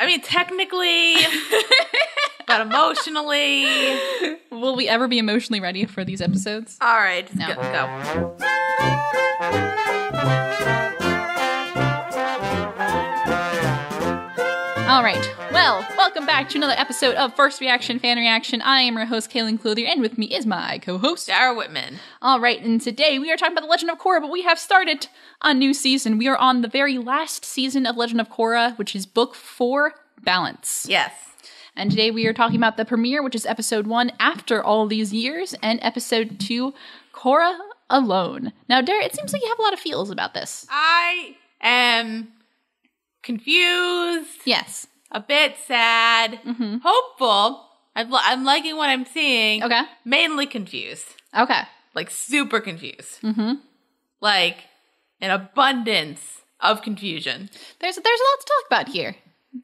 I mean, technically, but emotionally. Will we ever be emotionally ready for these episodes? All right, just No. go. All right. Well, welcome back to another episode of First Reaction Fan Reaction. I am your host, Cailin Clothier, and with me is my co-host, Dara Whitman. All right, and today we are talking about the Legend of Korra, but we have started a new season. We are on the very last season of Legend of Korra, which is Book 4, Balance. Yes. And today we are talking about the premiere, which is episode 1, After All These Years, and episode 2, Korra Alone. Now, Dara, it seems like you have a lot of feels about this. I am confused. Yes. A bit sad. Mm-hmm. Hopeful. I'm liking what I'm seeing. Okay. Mainly confused. Okay. Like, super confused. Mm-hmm. Like, an abundance of confusion. There's a lot to talk about here.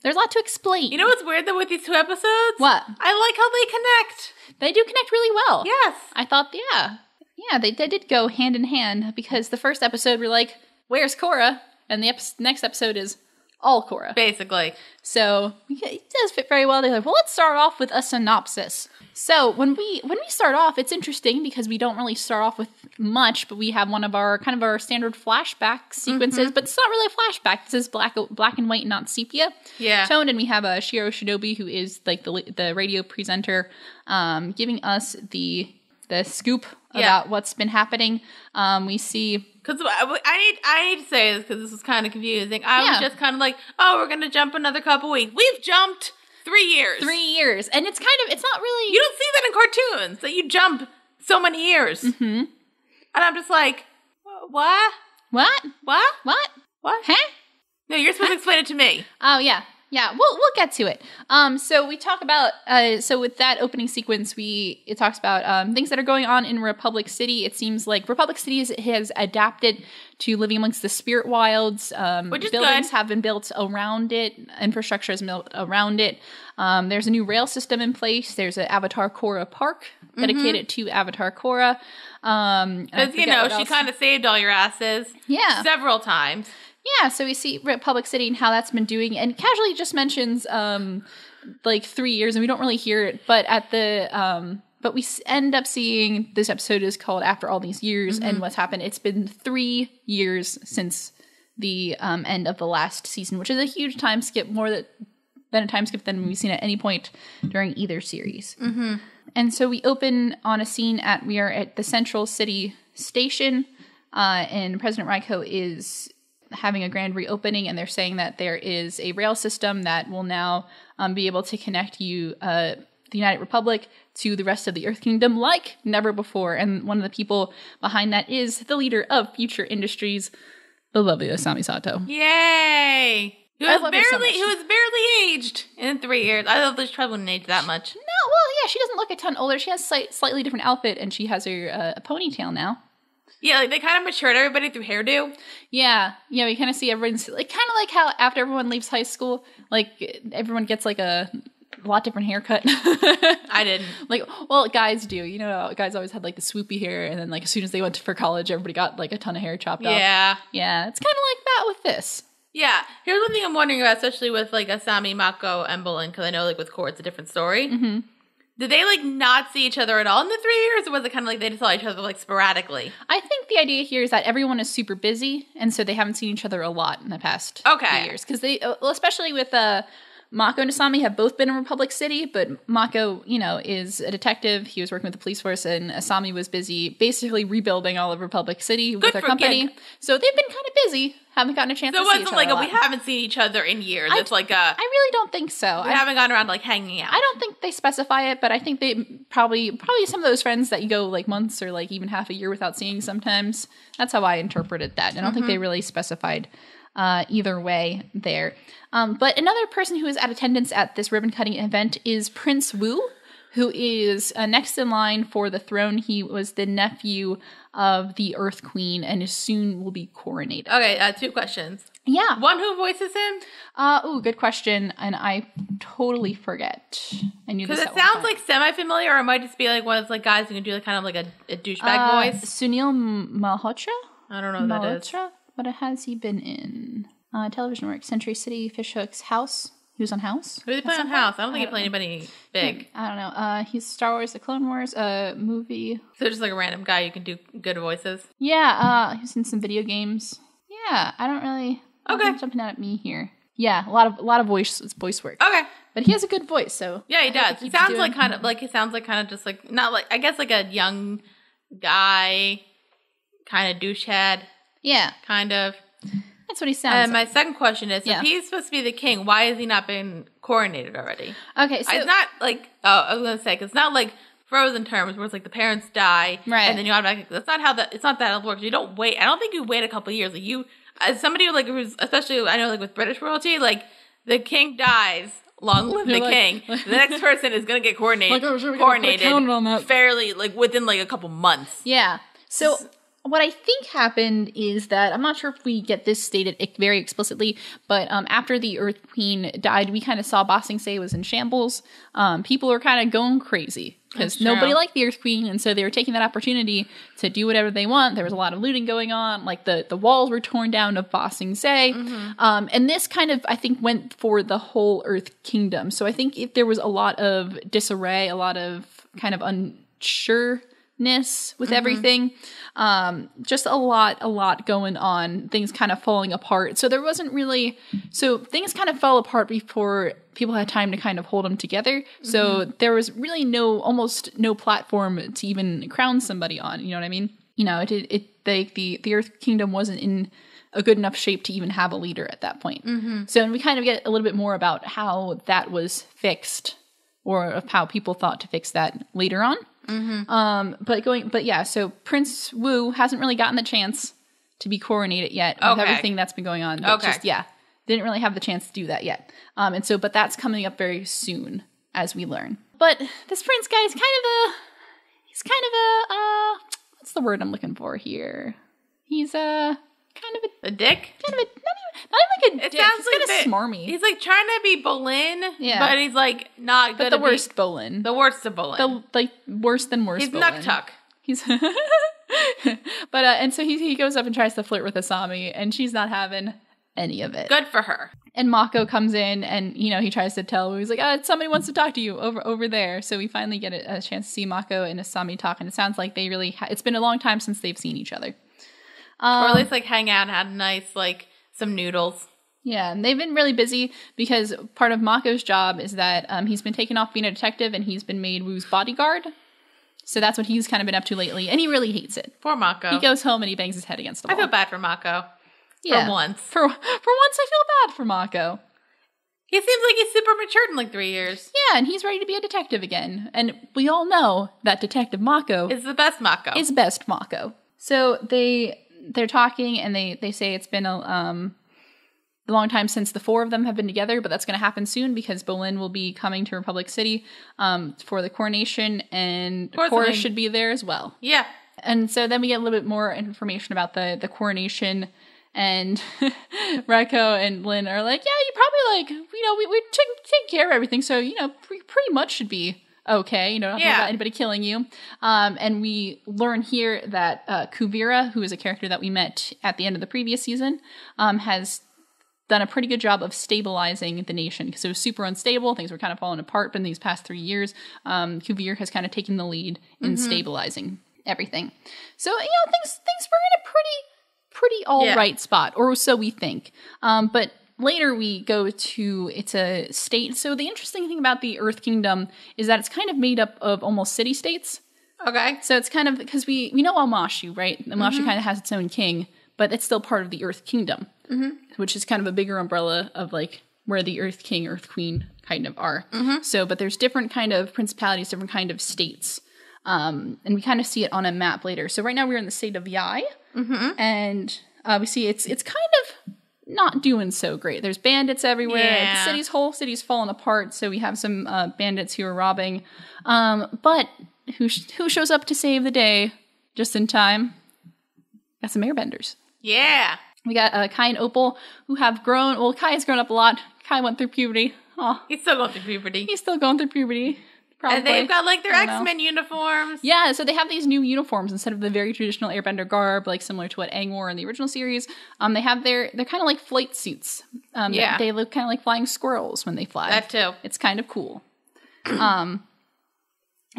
There's a lot to explain. You know what's weird, though, with these two episodes? What? I like how they connect. They do connect really well. Yes. I thought, yeah. Yeah, they did go hand in hand, because the first episode we're like, where's Korra? And the next episode is all Korra. Basically. So it does fit very well. They're like, well, let's start off with a synopsis. So when we start off, it's interesting because we don't really start off with much, but we have one of our kind of our standard flashback sequences, but it's not really a flashback. This is black and white, not sepia tone, and we have Shiro Shinobi, who is like the radio presenter, giving us the scoop about what's been happening. We see. Because I need to say this because this was kind of confusing. I was just kind of like, oh, we're going to jump another couple weeks. We've jumped 3 years. 3 years. And it's not really. You don't see that in cartoons, that you jump so many years. Mm-hmm. And I'm just like, what? What? What? What? What? Huh? No, you're supposed to explain it to me. Oh, yeah. Yeah, we'll get to it. So we talk about, so with that opening sequence, it talks about things that are going on in Republic City. It seems like Republic City has adapted to living amongst the spirit wilds. Which is buildings good. have been built around it. Infrastructure is built around it. There's a new rail system in place. There's an Avatar Korra Park dedicated to Avatar Korra. Because, she kind of saved all your asses. Yeah. Several times. Yeah, so we see Republic City and how that's been doing, and casually just mentions 3 years, and we don't really hear it, but but we end up seeing this episode is called After All These Years, and what's happened. It's been 3 years since the end of the last season, which is a huge time skip, more than a time skip than we've seen at any point during either series. Mm-hmm. And so we open on a scene we are at the Central City Station, and President Raiko is having a grand reopening, and they're saying that there is a rail system that will now be able to connect the United Republic to the rest of the Earth Kingdom like never before. And one of the people behind that is the leader of Future Industries, the lovely Asami Sato. Yay! Who I was love her so much. barely aged in 3 years. I thought this child wouldn't age that much. No, well, yeah, she doesn't look a ton older. She has slightly different outfit, and she has her a ponytail now. Yeah, like they kind of matured everybody through hairdo. Yeah, we kind of see everyone's like kind of like how after everyone leaves high school, like everyone gets like a lot different haircut. I didn't. Like, well, guys do. You know, guys always had like the swoopy hair, and then like as soon as they went for college, everybody got like a ton of hair chopped off. Yeah, it's kind of like that with this. Yeah, here's one thing I'm wondering about, especially with like Asami, Mako, and Bolin, because I know like with Korra it's a different story. Mm-hmm. Did they, like, not see each other at all in the 3 years, or was it kind of like they just saw each other, like, sporadically? I think the idea here is that everyone is super busy, and so they haven't seen each other a lot in the past 2 years. Because they, especially with Mako and Asami have both been in Republic City, but Mako, is a detective. He was working with the police force, and Asami was busy basically rebuilding all of Republic City with their company. So they've been kind of busy. Haven't gotten a chance to see each other. So it wasn't like we haven't seen each other in years. It's like I really don't think so. We haven't gone around like hanging out. I don't think they specify it, but I think they probably some of those friends that you go like months or like even half a year without seeing sometimes. That's how I interpreted that. I don't think they really specified either way there. But another person who is at attendance at this ribbon cutting event is Prince Wu, who is next in line for the throne. He was the nephew of the Earth Queen and soon will be coronated. Okay, 2 questions. Yeah. One, who voices him? Good question, and I totally forget. I knew this. Because it sounds like semi-familiar, or it might just be like one of those like guys who can do like kind of like a douchebag voice. Sunil Malhotra? I don't know who that is. What has he been in? Television work, Century City, Fishhook's House. He was on House. Who did they play on House? I don't think he played anybody big. I don't know. He's Star Wars: The Clone Wars movie. So just like a random guy, you can do good voices. Yeah. He's in some video games. Yeah. I don't really. Okay. Jumping out at me here. Yeah, a lot of voice work. Okay. But he has a good voice, so yeah, he does. He sounds like kind of just like not like I guess like a young guy, kind of douchehead. Yeah, kind of. That's what he sounds. And my second question is: if he's supposed to be the king, why has he not been coronated already? Okay, so it's not like I was gonna say 'cause it's not like Frozen terms where it's like the parents die, right? And then you automatically. That's not how that. It's not that it works. You don't wait. I don't think you wait a couple of years. Like you, as somebody like who's especially I know like with British royalty, like the king dies. Long live the king. The next person is going to get coronated fairly, like, within, like, a couple months. Yeah. So, what I think happened is that, I'm not sure if we get this stated very explicitly, but after the Earth Queen died, we kind of saw Ba Sing Se was in shambles. People were kind of going crazy because nobody liked the Earth Queen, and so they were taking that opportunity to do whatever they want. There was a lot of looting going on, like the walls were torn down of Ba Sing Se, and this kind of, I think, went for the whole Earth Kingdom. So I think if there was a lot of disarray, a lot of kind of unsureness with everything, just a lot going on, things kind of falling apart. So there wasn't really, so things kind of fell apart before people had time to kind of hold them together. So there was really almost no platform to even crown somebody on, you know what I mean? You know, the Earth Kingdom wasn't in a good enough shape to even have a leader at that point. So we kind of get a little bit more about how that was fixed, or of how people thought to fix that later on. So Prince Wu hasn't really gotten the chance to be coronated yet with everything that's been going on. Didn't really have the chance to do that yet. But that's coming up very soon, as we learn. But this prince guy is he's kind of a what's the word I'm looking for here? He's kind of a dick? Kind of not even like a dick. Sounds he's kind of smarmy. He's like trying to be Bolin, but he's like not good. But the worst Bolin. The worst of Bolin. Worse than worst. He's Bolin. Nuktuk. He's and so he goes up and tries to flirt with Asami, and she's not having any of it. Good for her. And Mako comes in, and he tries to tell her, he's like, somebody wants to talk to you over there. So we finally get a chance to see Mako and Asami talk, and it sounds like they really it's been a long time since they've seen each other. Or at least like hang out and had nice like some noodles. Yeah, and they've been really busy because part of Mako's job is that he's been taken off being a detective and he's been made Wu's bodyguard. So that's what he's kind of been up to lately, and he really hates it. Poor Mako. He goes home and he bangs his head against the wall. I feel bad for Mako. Yeah. For once. For once I feel bad for Mako. He seems like he's super matured in like 3 years. Yeah, and he's ready to be a detective again. And we all know that Detective Mako is the best Mako. Is best Mako. So they're talking, and they say it's been a long time since the four of them have been together, but that's going to happen soon because Bolin will be coming to Republic City for the coronation, and Korra should be there as well. Yeah. And so then we get a little bit more information about the coronation, and Reiko and Lin are like, yeah, you probably we take care of everything, so, pretty much should be okay, not about anybody killing you. And we learn here that Kuvira, who is a character that we met at the end of the previous season, has done a pretty good job of stabilizing the nation because it was super unstable. Things were kind of falling apart. But in these past 3 years, Kuvira has kind of taken the lead in stabilizing everything. So, things were in a pretty all right spot, or so we think. But later we go to, it's a state. So the interesting thing about the Earth Kingdom is that it's kind of made up of almost city-states. Okay. So it's kind of, because we know Amashu, right? Amashu kind of has its own king, but it's still part of the Earth Kingdom, which is kind of a bigger umbrella of like where the Earth King, Earth Queen kind of are. So, but there's different kind of principalities, different kind of states. And we kind of see it on a map later. So right now we're in the state of Yai, and we see it's kind of not doing so great. There's bandits everywhere. Yeah. The whole city's falling apart. So we have some bandits who are robbing. But who shows up to save the day just in time? Got some airbenders. Yeah. We got Kai and Opal, who have grown. Well, Kai has grown up a lot. Kai went through puberty. Oh, he's still going through puberty. He's still going through puberty. Probably. And they've got like their X-Men uniforms. Yeah, so they have these new uniforms instead of the very traditional airbender garb, like similar to what Aang wore in the original series. They have they're kind of like flight suits. They look kind of like flying squirrels when they fly. That too. It's kind of cool.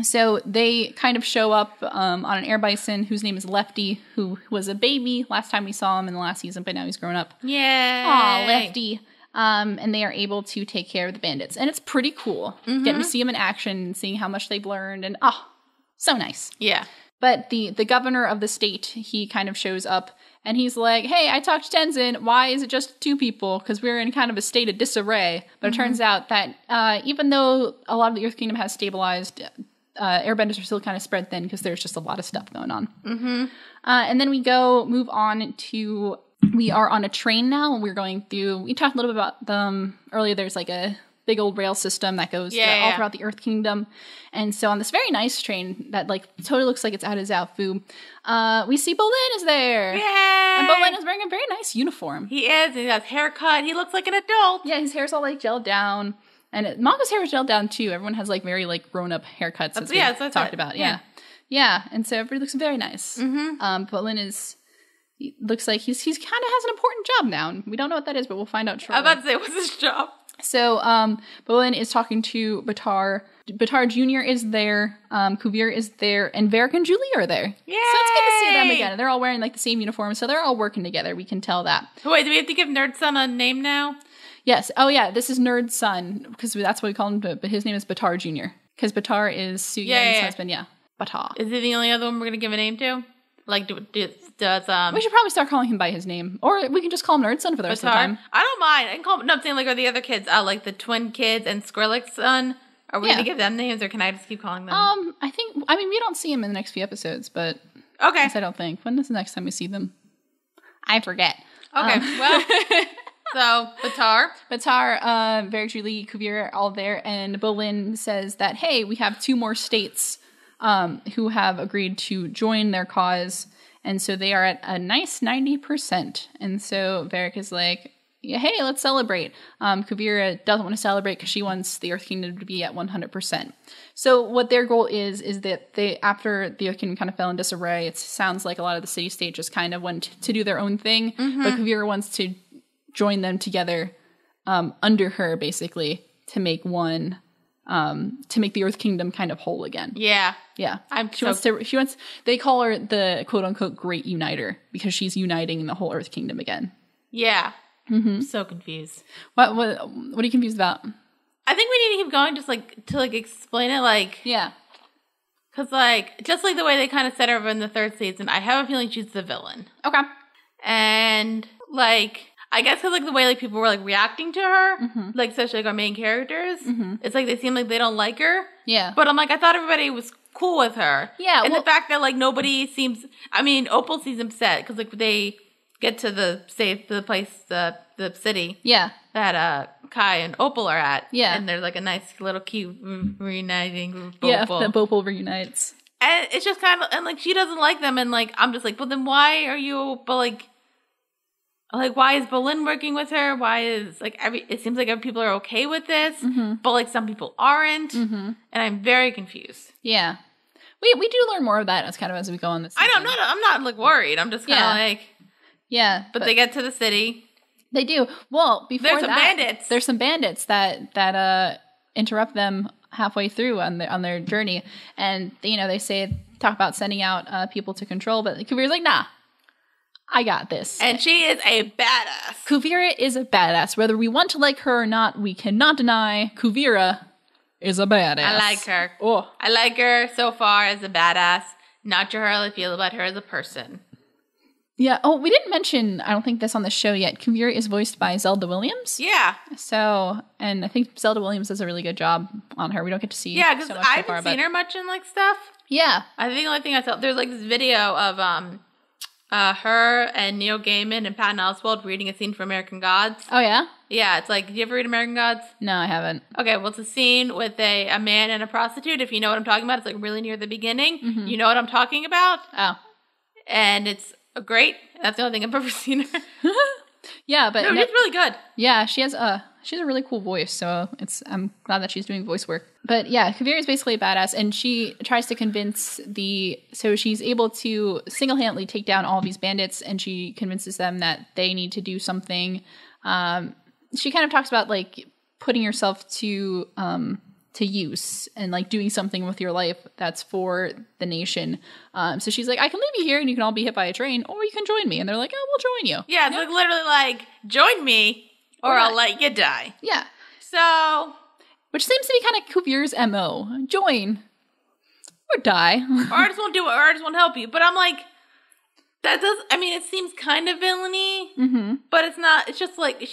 So they kind of show up on an air bison whose name is Lefty, who was a baby last time we saw him in the last season, but now he's grown up. Yay! Aw, Lefty. And they are able to take care of the bandits. And it's pretty cool getting to see them in action and seeing how much they've learned. And, so nice. Yeah. But the governor of the state, he kind of shows up and he's like, hey, I talked to Tenzin. Why is it just 2 people? Because we're in kind of a state of disarray. But it turns out that even though a lot of the Earth Kingdom has stabilized, airbenders are still kind of spread thin because there's just a lot of stuff going on. And then we move on to... We are on a train now. We're going through... We talked a little bit about them earlier. There's like a big old rail system that goes all throughout the Earth Kingdom. And so on this very nice train that like totally looks like it's out of Zaofu, we see Bolin is there. Yay! And Bolin is wearing a very nice uniform. He is. He has haircut. He looks like an adult. Yeah, his hair's all like gelled down. And Manga's hair is gelled down too. Everyone has like very like grown-up haircuts as we talked about. Yeah. And so everybody looks very nice. Bolin is... He looks like he's kind of has an important job now. And we don't know what that is, but we'll find out shortly. I was about to say, what's his job? So, Bolin is talking to Batar. Batar Jr. is there. Kuvir is there. And Varric and Julie are there. Yay! So it's good to see them again. And they're all wearing like the same uniform. So they're all working together. We can tell that. Wait, do we have to give Nerd Son a name now? Yes. Oh, yeah. This is Nerd's son. Because that's what we call him. But his name is Batar Jr. Because Batar is Su Yen's husband. Yeah. Batar. Is he the only other one we're going to give a name to? Like, does we should probably start calling him by his name, or we can just call him Nerd Son for the rest of the time. I don't mind. I can call him. No, I'm saying like, are the other kids, like the twin kids and Skrillex's son? Are we gonna give them names, or can I just keep calling them? I mean, we don't see him in the next few episodes, but okay. I don't think. When is the next time we see them? I forget. Okay, well, so Batar, Varric, Julie, Kuvir, all there, and Bolin says that hey, we have 2 more states who have agreed to join their cause. And so they are at a nice 90%. And so Varric is like, yeah, hey, let's celebrate. Kuvira doesn't want to celebrate because she wants the Earth Kingdom to be at 100%. So what their goal is that they, after the Earth Kingdom kind of fell in disarray, it sounds like a lot of the city-state just kind of went to do their own thing. But Kuvira wants to join them together under her, basically, to make one... to make the Earth Kingdom kind of whole again. Yeah. She wants, they call her the quote unquote great uniter because she's uniting the whole Earth Kingdom again. Yeah. I'm so confused. What are you confused about? I think we need to keep going just like to like explain it like. Yeah. Cause like, just like the way they kind of set her in the 3rd season, I have a feeling she's the villain. Okay. And like, I guess because, like, the way, like, people were, like, reacting to her, like, especially, like, our main characters, it's like they seem like they don't like her. Yeah. But I'm like, I thought everybody was cool with her. Yeah. And the fact that, like, nobody seems, I mean, Opal seems upset because, like, they get to the place, the city. Yeah. That, Kai and Opal are at. Yeah. And there's, like, a nice little cute reuniting with Opal. Yeah, that Opal reunites. And it's just kind of, and, like, she doesn't like them, and, like, I'm just like, well, then why are you, but, like, why is Bolin working with her? Why is, like, it seems like people are okay with this, but, like, some people aren't, and I'm very confused. Yeah. We do learn more of that as we go on this season. I'm not, like, worried. I'm just kind of like... Yeah. But they get to the city. They do. Well, before there's some bandits. There's some bandits that interrupt them halfway through on their journey, and, you know, they talk about sending out people to control, but Kuvira's like, nah. I got this. And she is a badass. Kuvira is a badass. Whether we want to like her or not, we cannot deny Kuvira is a badass. I like her. Oh. I like her so far as a badass. Not sure how I feel about her as a person. Yeah. Oh, we didn't mention, I don't think this on the show yet, Kuvira is voiced by Zelda Williams. Yeah. So, and I think Zelda Williams does a really good job on her. We don't get to see because I haven't seen her much in, like, stuff. Yeah. I think the only thing I saw, there's, like, this video of, her and Neil Gaiman and Patton Oswalt reading a scene from American Gods. Oh, yeah? Yeah, it's like, did you ever read American Gods? No, I haven't. Okay, well, it's a scene with a man and a prostitute. If you know what I'm talking about, it's like really near the beginning. You know what I'm talking about? Oh. And it's great. That's the only thing I've ever seen her. Yeah, but... No, she's really good. Yeah, she has a really cool voice, so I'm glad that she's doing voice work. But yeah, Kuvira is basically a badass, and she tries to convince so she's able to single-handedly take down all these bandits, and she convinces them that they need to do something. She kind of talks about like putting yourself to use and like doing something with your life that's for the nation. So she's like, I can leave you here and you can all be hit by a train, or you can join me. And they're like, oh, we'll join you. Yeah, it's like literally like, join me or I'll let you die. Yeah. So... Which seems to be kind of Kuvira's MO. Join. Or die. Or I just won't do it, or I just won't help you. But I'm like, that does, I mean, it seems kind of villainy, but it's not, it's just like,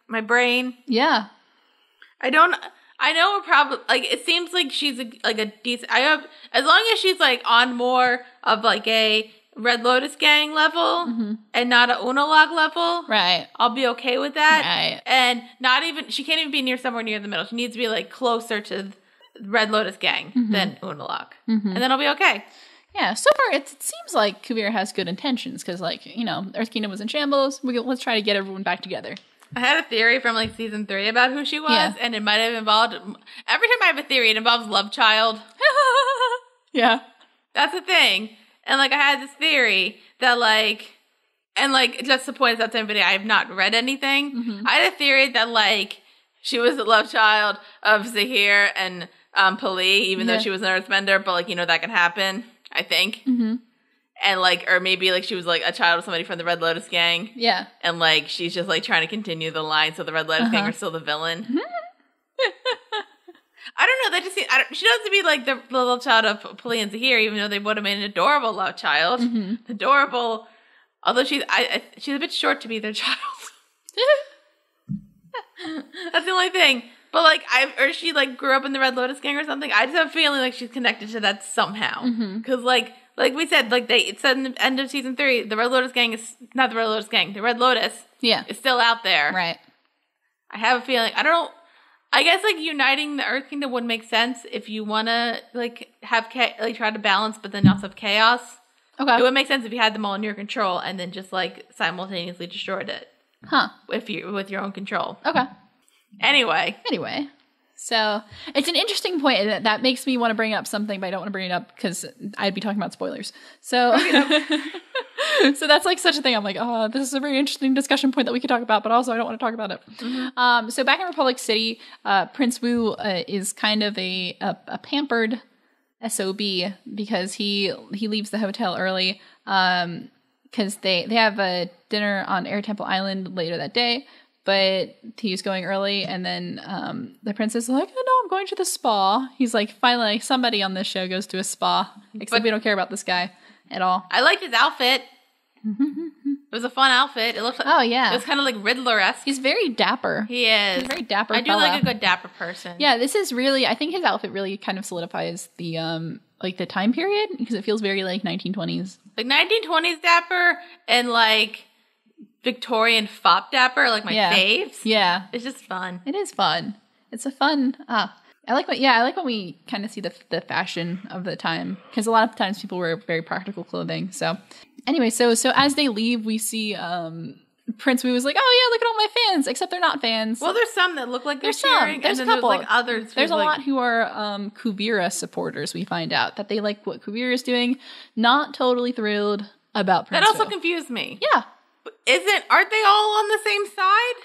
my brain. Yeah. I know we're probably, like, it seems like she's like a decent, as long as she's like on more of like a Red Lotus gang level and not a Unalog level. Right. I'll be okay with that. Right. And she can't even be somewhere near the middle. She needs to be like closer to Red Lotus gang than Unalog. And then I'll be okay. Yeah, so far it seems like Kuvira has good intentions because, like, you know, Earth Kingdom was in shambles. Let's try to get everyone back together. I had a theory from like season 3 about who she was, and it might have involved. Every time I have a theory, it involves Love Child. Yeah, that's the thing. And like I had this theory that like, and like just to point out to everybody, I have not read anything. I had a theory that like she was the love child of Zahir and Pali, even though she was an Earthbender, but like, you know, that can happen. I think. And like, or maybe like she was like a child of somebody from the Red Lotus gang. Yeah. And like she's just like trying to continue the line, so the Red Lotus gang are still the villain. I don't know. That just she doesn't be like the love child of Pali and Zahir, even though they would have made an adorable love child. Adorable, although she's a bit short to be their child. That's the only thing. But like or she like grew up in the Red Lotus gang or something. I just have a feeling like she's connected to that somehow. Because like we said, like it said in the end of season 3, the Red Lotus gang is not the Red Lotus gang. The Red Lotus, is still out there. Right. I have a feeling. I don't know. I guess like uniting the Earth Kingdom would make sense if you want to like have try to balance, but then also have chaos. Okay. It would make sense if you had them all in your control and then just like simultaneously destroyed it. Huh. With your own control. Okay. Anyway. So it's an interesting point, and that makes me want to bring up something, but I don't want to bring it up because I'd be talking about spoilers. So, so that's like such a thing. I'm like, oh, this is a very interesting discussion point that we could talk about, but also I don't want to talk about it. So back in Republic City, Prince Wu is kind of a pampered SOB because he leaves the hotel early because they have a dinner on Air Temple Island later that day. But he's going early, and then the princess is like, oh, no, I'm going to the spa. He's like, finally, somebody on this show goes to a spa. Except we don't care about this guy at all. I liked his outfit. It was a fun outfit. It looked like, it was kind of like Riddler-esque. He's very dapper. He is. He's very dapper. I do like a good dapper person. Yeah, this is really, I think his outfit really kind of solidifies the like the time period, because it feels very like 1920s. Like 1920s dapper and like Victorian fop dapper, like my faves. Yeah. It's just fun. It is fun. It's a fun, I like when we kind of see the fashion of the time, because a lot of times people wear very practical clothing. So anyway, so as they leave, we see Prince Wu was like, oh yeah, look at all my fans, except they're not fans. Well, there's some that look like they're cheering. There's and a couple. There's like others. There's a lot who are Kuvira supporters. We find out that they like what Kuvira is doing, not totally thrilled about Prince That also Wu. confused me. Yeah. Aren't they all on the same side?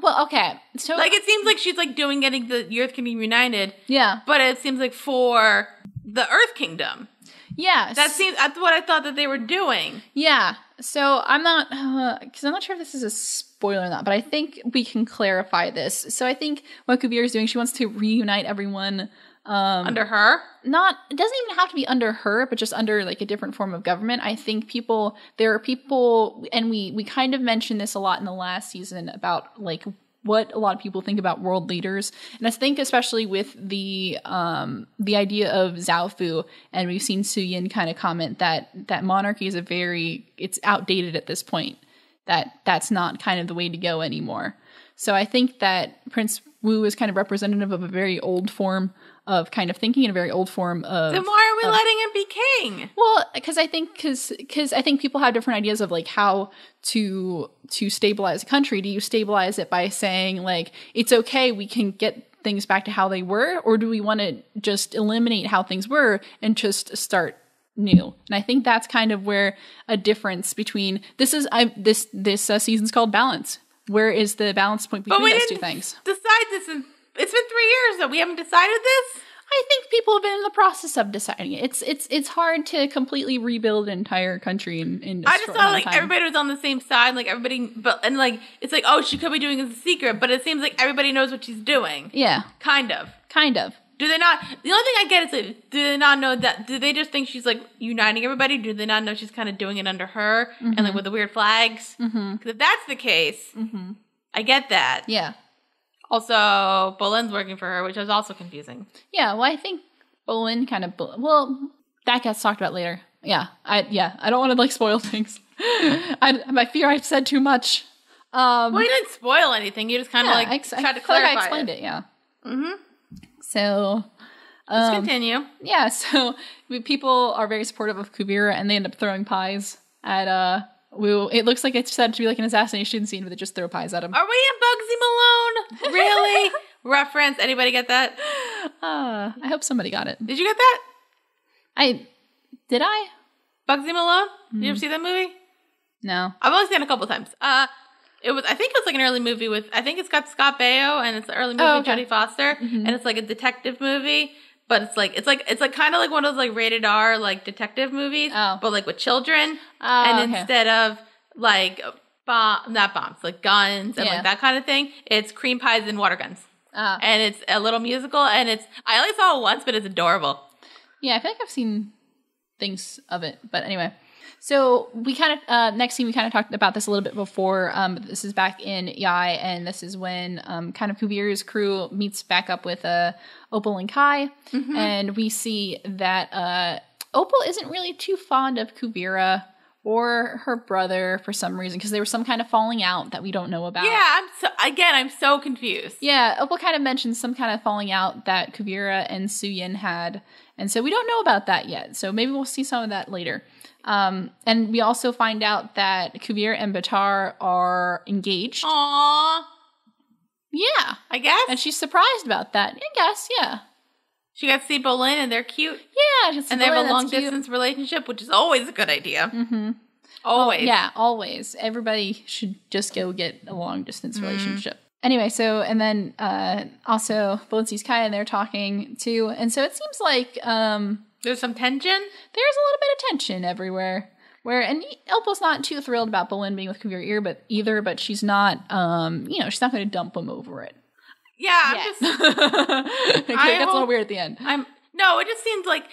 Well, okay. So like, it seems like she's like getting the Earth Kingdom united. Yeah. But it seems like for the Earth Kingdom. Yeah. That's what I thought that they were doing. Yeah. So I'm not, because I'm not sure if this is a spoiler or not, but I think we can clarify this. So I think what Kuvira is doing, she wants to reunite everyone. Under her? It doesn't even have to be under her, but just under like a different form of government. I think there are people, and we kind of mentioned this a lot in the last season about like what a lot of people think about world leaders. And I think especially with the idea of Zhaofu, and we've seen Su Yin kind of comment that monarchy is it's outdated at this point, that's not kind of the way to go anymore. So I think that Prince Wu is kind of representative of a very old form of kind of thinking in a very old form of. Then why are we letting him be king? Well, because I think people have different ideas of like how to stabilize a country. Do you stabilize it by saying like it's okay, we can get things back to how they were, or do we want to just eliminate how things were and just start new? And I think that's kind of where a difference between this season's called balance. Where is the balance point between those two things? Decide this it's been 3 years that we haven't decided this. I think people have been in the process of deciding it. It's hard to completely rebuild an entire country in I just thought like everybody was on the same side, like everybody, and like it's like, oh, she could be doing it as a secret, but it seems like everybody knows what she's doing. Yeah, kind of. Do they not? The only thing I get is like, do they not know that? Do they just think she's like uniting everybody? Do they not know she's kind of doing it under her and like with the weird flags? Because if that's the case, I get that. Yeah. Also, Boleyn's working for her, which is also confusing. Yeah, well, I think Boleyn kind of... Well, that gets talked about later. Yeah, I don't want to, like, spoil things. I fear I've said too much. Well, you didn't spoil anything. You just kind of, tried to clarify I explained it, yeah. So... let's continue. Yeah, so people are very supportive of Kuvira, and they end up throwing pies at... it looks like it's said to be like an assassination scene, but they just throw pies at him. Are we in Bugsy Malone? Really? Reference? Anybody get that? I hope somebody got it. Did you get that? Did I? Bugsy Malone? Did you ever see that movie? No. I've only seen it a couple times. I think it was like an early movie I think it's got Scott Baio, and it's an early movie with Jodie Foster, and it's like a detective movie. But it's like kind of like one of those like rated R like detective movies, but like with children, and instead of like not bombs, like guns and like that kind of thing, it's cream pies and water guns, and it's a little musical, and I only saw it once, but it's adorable. Yeah, I feel like I've seen things of it, but anyway. So we kind of next scene we kind of talked about this a little bit before. This is back in Yai, and this is when kind of Kuvira's crew meets back up with Opal and Kai, and we see that Opal isn't really too fond of Kuvira or her brother for some reason, because there was some kind of falling out that we don't know about. Yeah, I'm so confused. Yeah, Opal kind of mentions some kind of falling out that Kuvira and Suyin had, and so we don't know about that yet. So maybe we'll see some of that later. And we also find out that Kuvira and Batar are engaged. Aww. Yeah. I guess. And she's surprised about that. I guess, yeah. She got to see Boleyn, and they're cute. Yeah. And they have a long-distance relationship, which is always a good idea. Always. Oh, yeah, always. Everybody should just go get a long-distance relationship. Anyway, so, and then also Boleyn sees Kai, and they're talking, too. And so it seems like... there's some tension? There's a little bit of tension everywhere. And Opal's not too thrilled about Boleyn being with Kuvira either, but she's not, she's not going to dump him over it. Yeah, I'm just... It gets a little weird at the end. No, it just seems like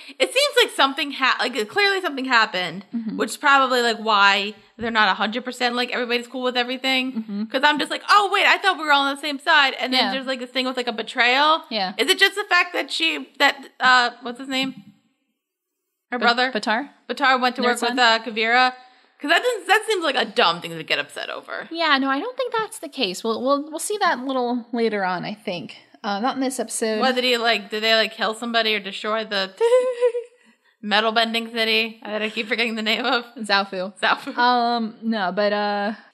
something clearly something happened, which is probably like why they're not 100% like everybody's cool with everything. Because I'm just like, oh wait, I thought we were all on the same side, and then there's like this thing with like a betrayal. Yeah, is it just the fact that what's his name? Her brother Batar went to work with Kuvira. Because that seems like a dumb thing to get upset over. Yeah, no, I don't think that's the case. We'll see that a little later on, I think. Not in this episode. What did they kill somebody or destroy the metal bending city that I keep forgetting the name of? Zaofu. No, but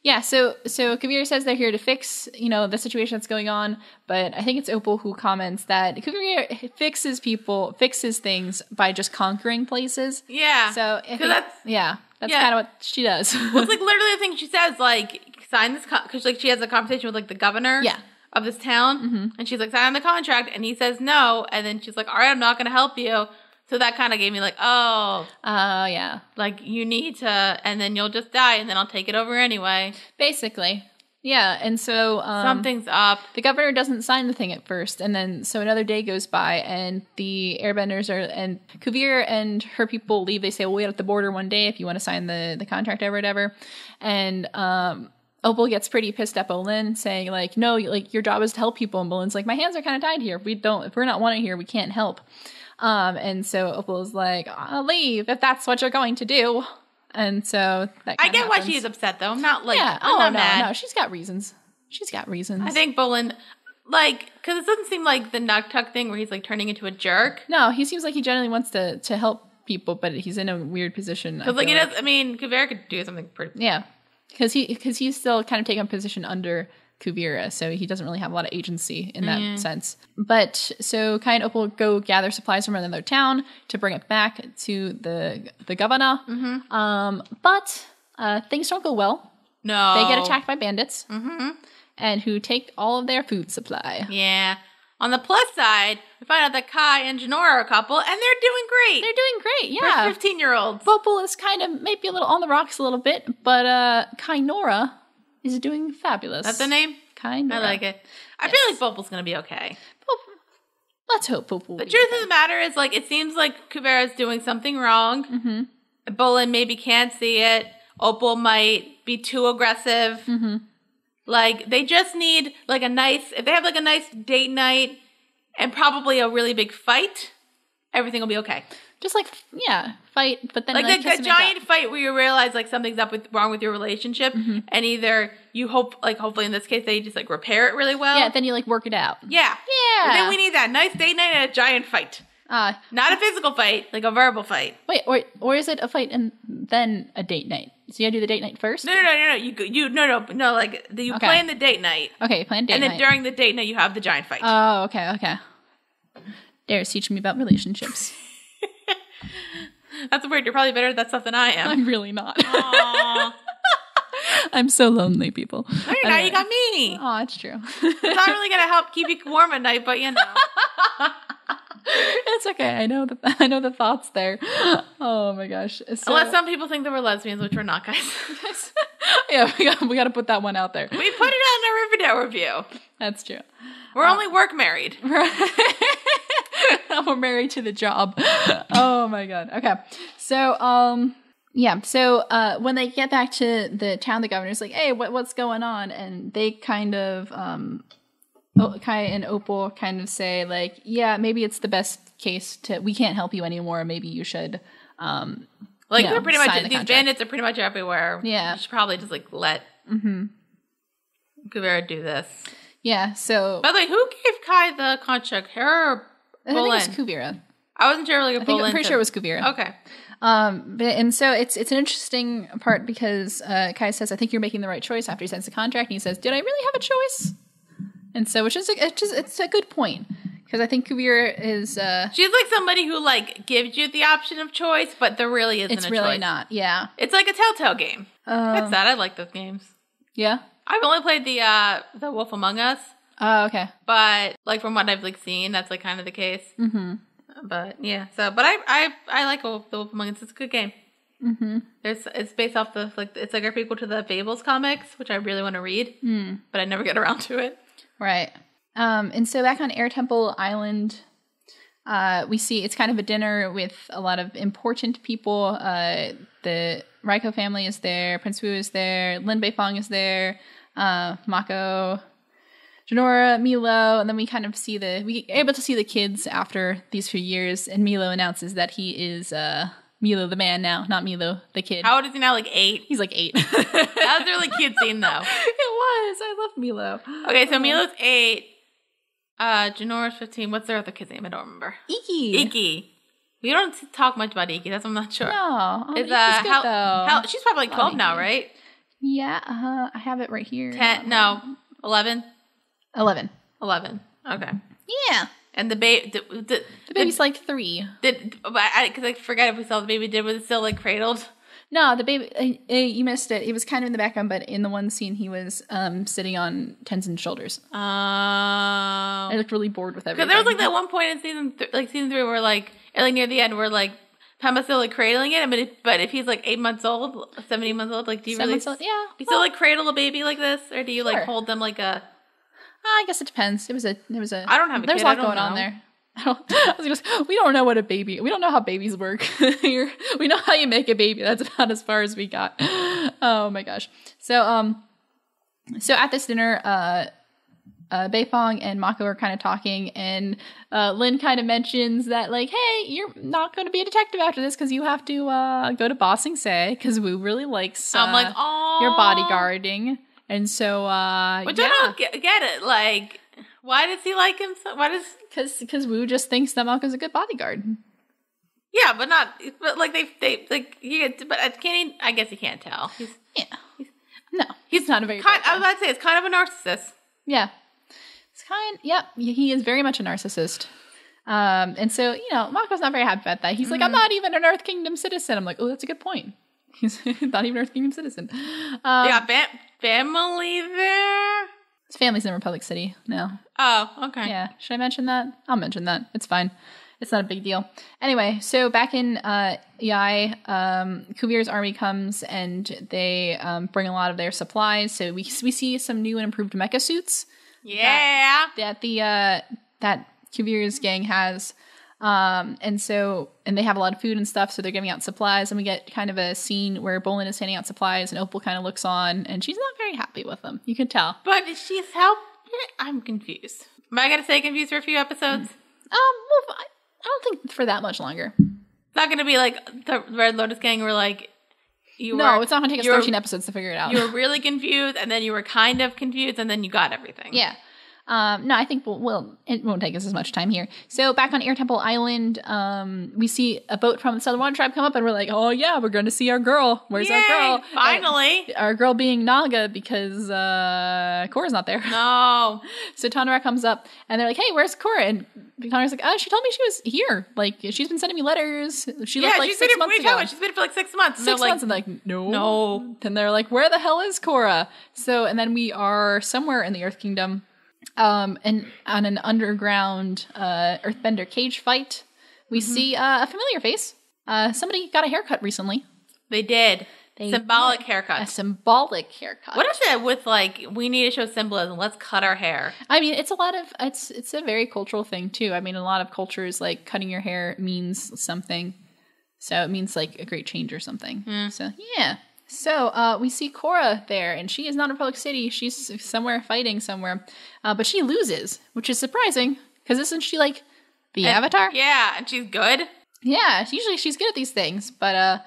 yeah, so Kuvira says they're here to fix, the situation that's going on, but I think it's Opal who comments that Kuvira fixes things by just conquering places. Yeah. So that's kind of what she does. Well, it's like literally the thing she says, like, sign this, because like she has a conversation with like the governor of this town, and she's like, sign the contract, and he says no, and then she's like, all right, I'm not going to help you. So that kind of gave me like, yeah, like you need to, and then you'll just die, and then I'll take it over anyway. Basically. Yeah, and so... something's up. The governor doesn't sign the thing at first, and then so another day goes by, and the airbenders and Kuvira and her people leave. They say, we'll wait at the border one day if you want to sign the contract or whatever. And Opal gets pretty pissed at Boleyn, saying, like, no, like, your job is to help people. And Boleyn's like, my hands are kind of tied here. If we're not wanted here, we can't help. And so Opal's like, I'll leave if that's what you're going to do. And so that I get why she's upset, though. I'm not like, I'm not mad. No, she's got reasons. I think Boleyn, like, because it doesn't seem like the Nuktuk thing where he's like turning into a jerk. No, he seems like he generally wants to help people, but he's in a weird position. Because like, I mean, Kuvira could do something pretty. Yeah, because he's still kind of taking a position under Kuvira, so he doesn't really have a lot of agency in that sense. But so Kai and Opal go gather supplies from another town to bring it back to the governor. But things don't go well. No, they get attacked by bandits, and who take all of their food supply. Yeah. On the plus side, we find out that Kai and Janora are a couple, and they're doing great. They're doing great, yeah. For 15-year-olds. Opal is kind of maybe a little on the rocks a little bit, but Kainora is doing fabulous. That's the name? Kainora. I like it. I feel like Opal's going to be okay. Let's hope Opal will The be truth okay. of the matter is, like, it seems like Kuvira's doing something wrong. Bolin maybe can't see it. Opal might be too aggressive. Like, they just need, like, if they have, like, a nice date night and probably a really big fight, everything will be okay. Just, like, fight, but then, like the giant fight where you realize, like, something's wrong with your relationship, and either you hopefully in this case, they just, like, repair it really well. Yeah, then you, like, work it out. Yeah. Yeah. And then we need that nice date night and a giant fight. Not a physical fight, like a verbal fight. Wait, or is it a fight and then a date night? So you gotta do the date night first? No. No. Like you plan the date night. Okay, plan date night. And then during the date night, you have the giant fight. Oh, okay. Dara's teaching me about relationships. That's weird. You're probably better at that stuff than I am. I'm really not. Aww. I'm so lonely, people. No, you're not. You got me. Oh, it's true. It's not really gonna help keep you warm at night, but you know. It's okay. I know the thoughts there. Oh my gosh. So, unless some people think that we're lesbians, which we're not, guys. Yeah, we got to put that one out there. We put it on our Riverdale review. That's true. We're only work married. We're married to the job. Oh my god. Okay. So when they get back to the town, the governor's like, "Hey, what's going on?" And they kind of Kai and Opal kind of say, like, yeah, maybe it's the best case we can't help you anymore. Maybe you should, they're pretty much, these bandits are pretty much everywhere. Yeah. You should probably just, like, let Kuvira do this. Yeah, so. By the way, who gave Kai the contract? Her or Bolin? I think it was Kuvira. I wasn't sure, like, I'm pretty sure it was Kuvira. Okay. And so it's an interesting part because Kai says, I think you're making the right choice after he signs the contract. And he says, did I really have a choice? And so, it's a good point because I think Kuvira is. She's like somebody who like gives you the option of choice, but there really isn't. It's really not. Yeah, it's like a Telltale game. That's that. I like those games. Yeah, I've only played the Wolf Among Us. Oh, okay. But like from what I've like seen, that's like kind of the case. But yeah, but I like the Wolf Among Us. It's a good game. It's based off it's like a prequel to the Fables comics, which I really want to read, but I never get around to it. Right. And so back on Air Temple Island, we see it's kind of a dinner with a lot of important people. The Raiko family is there, Prince Wu is there, Lin Beifong is there, Mako, Janora, Milo, and then we kind of we able to see the kids after these few years, and Milo announces that he is Milo the man now, not Milo the kid. How old is he now? Like 8? He's like 8. That was a really cute scene, though. It was. I love Milo. Okay, so Milo's 8. Janora's 15. What's their other kid's name? I don't remember. Iki. We don't talk much about Iki. That's I'm not sure. No. Iki's good, though. She's probably like 12 now, right? Yeah. I have it right here. 10. No. 11. 11. Okay. Yeah. And the baby, the baby's like 3. Because I forget if we saw the baby. Was it still like cradled? No, the baby. You missed it. It was kind of in the background, but in the one scene, he was sitting on Tenzin's shoulders. Oh. I looked really bored with everything. Because there was like that one point in season 3 where like near the end where like Pema's still like cradling it. But if he's like 8 months old, 17 months old, like do you 7 really? months old? Yeah. You still like cradle a baby like this, or do you like hold them like a? I guess it depends. It was a. I don't have a There's kid. a lot going on there. We don't know what a baby. We don't know how babies work. Here, we know how you make a baby. That's about as far as we got. Oh my gosh. So at this dinner, Beifong and Mako are kind of talking, and Lin kind of mentions that like, hey, you're not going to be a detective after this because you have to go to Ba Sing Se because Wu really likes I'm like, your bodyguarding. And so, which I don't get it. Like, Why does he like him? Because Wu just thinks that Malcolm's a good bodyguard. Yeah, but I guess he can't tell. He's not a very. I was about to say it's kind of a narcissist. Yeah, he is very much a narcissist. And so Mako's not very happy about that. He's like, I'm not even an Earth Kingdom citizen. I'm like, oh, that's a good point. He's not even an Earth Kingdom citizen. They got family there. His family's in Republic City now. Oh, okay. Yeah. Should I mention that? I'll mention that. It's fine. It's not a big deal. Anyway, so back in Yai, Kuvir's army comes and they bring a lot of their supplies. So we see some new and improved mecha suits. Yeah. That Kuvir's gang has. And they have a lot of food and stuff, so they're giving out supplies, and we get kind of a scene where Bolin is handing out supplies, and Opal kind of looks on, and she's not very happy with them. You can tell. But she's I'm confused. Am I going to stay confused for a few episodes? Well, I don't think for that much longer. It's not going to be like the Red Lotus gang where like it's not going to take us 13 episodes to figure it out. You were really confused, and then you were kind of confused, and then you got everything. Yeah. No, I think it won't take us as much time here. So back on Air Temple Island, we see a boat from the Southern Water Tribe come up, and we're like, oh yeah, we're going to see our girl. Where's our girl? Finally. Our girl being Naga, because Korra's not there. No. So Tanara comes up, and they're like, hey, where's Korra? And Tanara's like, she told me she was here. Like, she's been sending me letters. She left like 6 months ago. She's been for like 6 months. 6 months, and they're like, no. And they're like, where the hell is Korra? So, and then we are somewhere in the Earth Kingdom. And on an underground earthbender cage fight, we see a familiar face. Somebody got a haircut recently. They did. Symbolic haircut. A symbolic haircut. What is it with like, we need to show symbolism, let's cut our hair? I mean, it's a very cultural thing too. I mean, a lot of cultures, like cutting your hair means something. So it means like a great change or something. So yeah. So we see Korra there, and she is not in Republic City. She's somewhere fighting somewhere. But she loses, which is surprising, because isn't she like the Avatar? Yeah, and she's good. Yeah, usually she's good at these things. But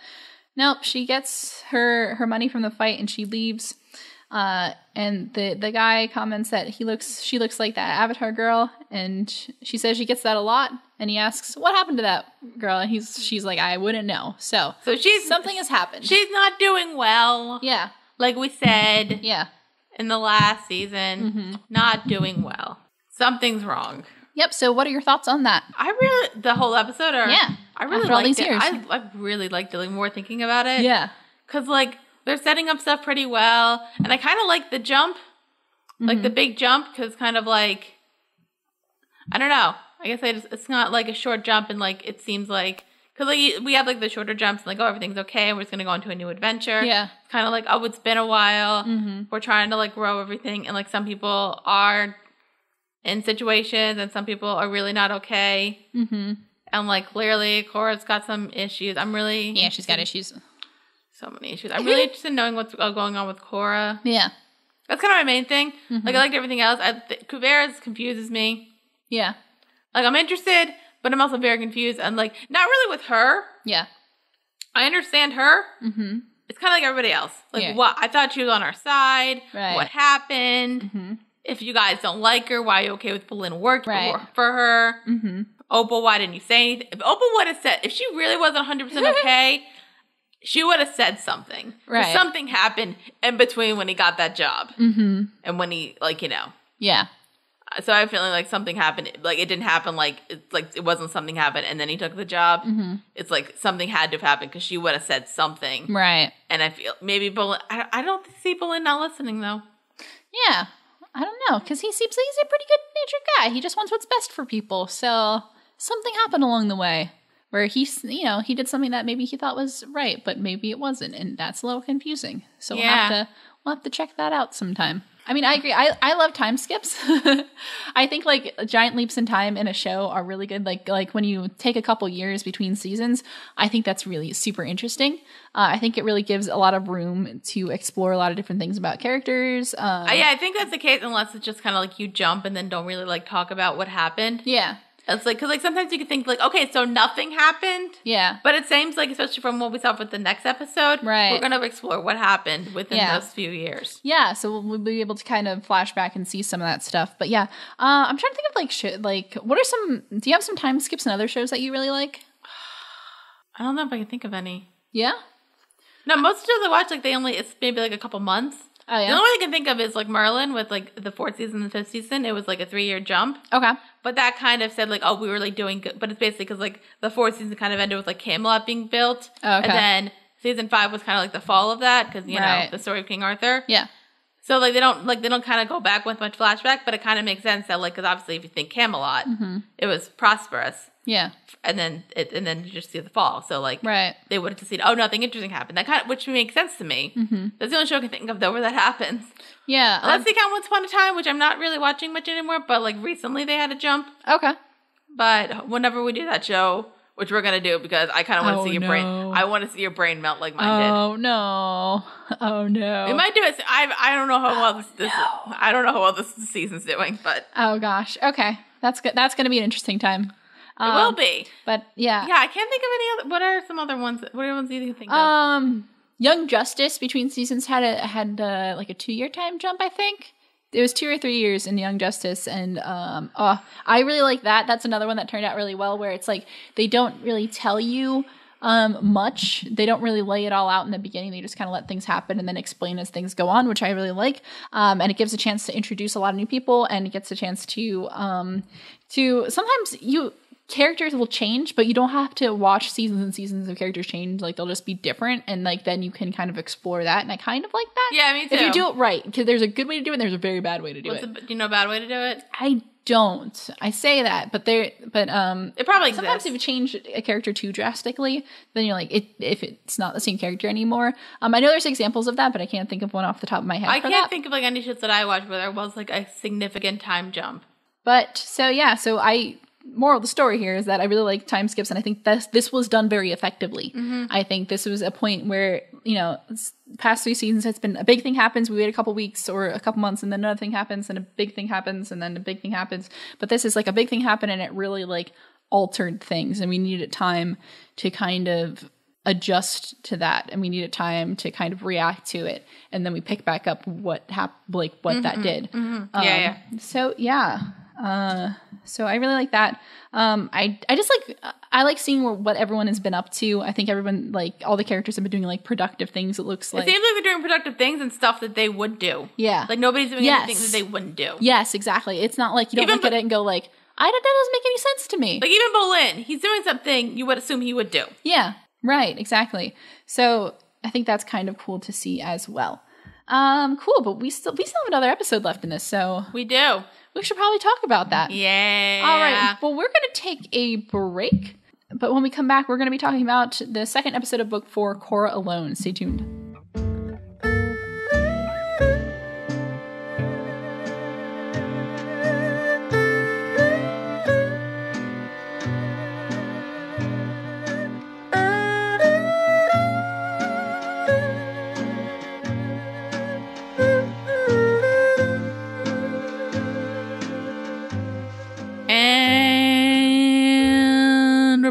nope, she gets her money from the fight, and she leaves. And the guy comments that she looks like that Avatar girl, and she says she gets that a lot. And he asks, what happened to that girl? And she's like, I wouldn't know. So something has happened. She's not doing well. Yeah. Like we said. Yeah. In the last season, not doing well. Something's wrong. Yep. So what are your thoughts on that? The whole episode? Yeah. I really liked all these years. I really liked it more thinking about it. Yeah. Because like, they're setting up stuff pretty well. And I kind of like the jump. Like the big jump. Because kind of like, I don't know. I guess it's not like a short jump, and like it seems like, because like we have like the shorter jumps and like, oh, everything's okay, and we're just gonna go into a new adventure. Yeah, it's kind of like, oh, it's been a while. We're trying to like grow everything, and like some people are in situations, and some people are really not okay. And like clearly, Korra's got some issues. She's got issues. So many issues. I'm really interested in knowing what's going on with Korra. Yeah, that's kind of my main thing. Like I liked everything else. Kuvir's confuses me. Yeah. Like, I'm interested, but I'm also very confused. And, like, not really with her. Yeah. I understand her. It's kind of like everybody else. Like, what? I thought she was on our side. Right. What happened? If you guys don't like her, why are you okay with Bolin working for her? Opal, why didn't you say anything? If Opal would have said, if she really wasn't 100% okay, she would have said something. Right. Something happened in between when he got that job. And when he, like, Yeah. So I feel like something happened. Like, it didn't happen. Like it wasn't something happened and then he took the job. It's like something had to have happened because she would have said something. Right. And I feel maybe Bolin. I don't see Bolin not listening though. Yeah. I don't know, because he seems like he's a pretty good-natured guy. He just wants what's best for people. So something happened along the way where he did something that maybe he thought was right, but maybe it wasn't, and that's a little confusing. So we'll have to check that out sometime. I mean, I agree. I love time skips. I think like giant leaps in time in a show are really good. Like when you take a couple years between seasons, I think that's really super interesting. I think it really gives a lot of room to explore a lot of different things about characters. I think that's the case unless it's just kind of like you jump and then don't really like talk about what happened. Yeah. It's like, because like sometimes you can think like, okay, so nothing happened. Yeah. But it seems like, especially from what we saw with the next episode, right. we're going to explore what happened within those few years. Yeah, so we'll be able to kind of flash back and see some of that stuff. But yeah, I'm trying to think of like what are some, do you have some time skips and other shows that you really like? I don't know if I can think of any. Yeah? No, most shows I watch, like it's maybe like a couple months. Oh, yeah? The only one I can think of is like Merlin with like the 4th season and the 5th season. It was like a 3-year jump. Okay. But that kind of said like, oh, we were like doing good. But it's basically because like the 4th season kind of ended with like Camelot being built. Oh, okay. And then season 5 was kind of like the fall of that because, you know, the story of King Arthur. Yeah. So like they don't kind of go back with much flashback, but it kind of makes sense that like, because obviously if you think Camelot, it was prosperous. Yeah. And then you just see the fall. So like they would have just seen, oh, nothing interesting happened. That kind of, which makes sense to me. Mm-hmm. That's the only show I can think of though where that happens. Yeah. Unless they count Once Upon a Time, which I'm not really watching much anymore, but like recently they had a jump. Okay. But whenever we do that show, which we're gonna do because I kind of want to see your brain. I want to see your brain melt like mine did. Oh no! Oh no! We might do it. I don't know how well this. I don't know how well this season's doing, but oh gosh. Okay, that's good. That's gonna be an interesting time. It will be. But yeah. Yeah, I can't think of any other. What are some other ones? What are ones you can think of? Young Justice between seasons had like a 2-year time jump. I think it was 2 or 3 years in Young Justice, and I really like that. That's another one that turned out really well, where it's like they don't really tell you much. They don't really lay it all out in the beginning. They just kind of let things happen and then explain as things go on, which I really like. And it gives a chance to introduce a lot of new people, and it gets a chance to sometimes characters will change, but you don't have to watch seasons and seasons of characters change. Like they'll just be different, and like then you can kind of explore that. And I kind of like that. Yeah, me too. If you do it right, because there's a good way to do it, and there's a very bad way to do it. Do you know a bad way to do it? I don't. I say that, but it probably sometimes exists. if you change a character too drastically, then you're like, if it's not the same character anymore. I know there's examples of that, but I can't think of one off the top of my head. I can't think of like any shows that I watched where there was like a significant time jump. But so moral of the story here is that I really like time skips, and I think this was done very effectively. Mm-hmm. I think this was a point where, past 3 seasons, it's been a big thing happens, we wait a couple weeks or a couple months, and then another thing happens, and a big thing happens, and then a big thing happens. But this is like a big thing happened, and it really like altered things, and we needed time to kind of adjust to that, and we needed time to kind of react to it, and then we pick back up what that did. Mm-hmm. So I really like that. I like seeing what everyone has been up to. I think everyone, like, all the characters have been doing like productive things. It looks like it seems like they're doing productive things and stuff that they would do. Yeah, like nobody's doing anything that they wouldn't do. Yes, exactly. It's not like you don't look at it and go like, that doesn't make any sense to me. Like even Bolin, he's doing something you would assume he would do. Yeah, right, exactly. So I think that's kind of cool to see as well. Cool, but we still have another episode left in this, so we do. We should probably talk about that. Yeah. All right. Well, we're going to take a break, but when we come back, we're going to be talking about the second episode of Book 4, Korra Alone. Stay tuned.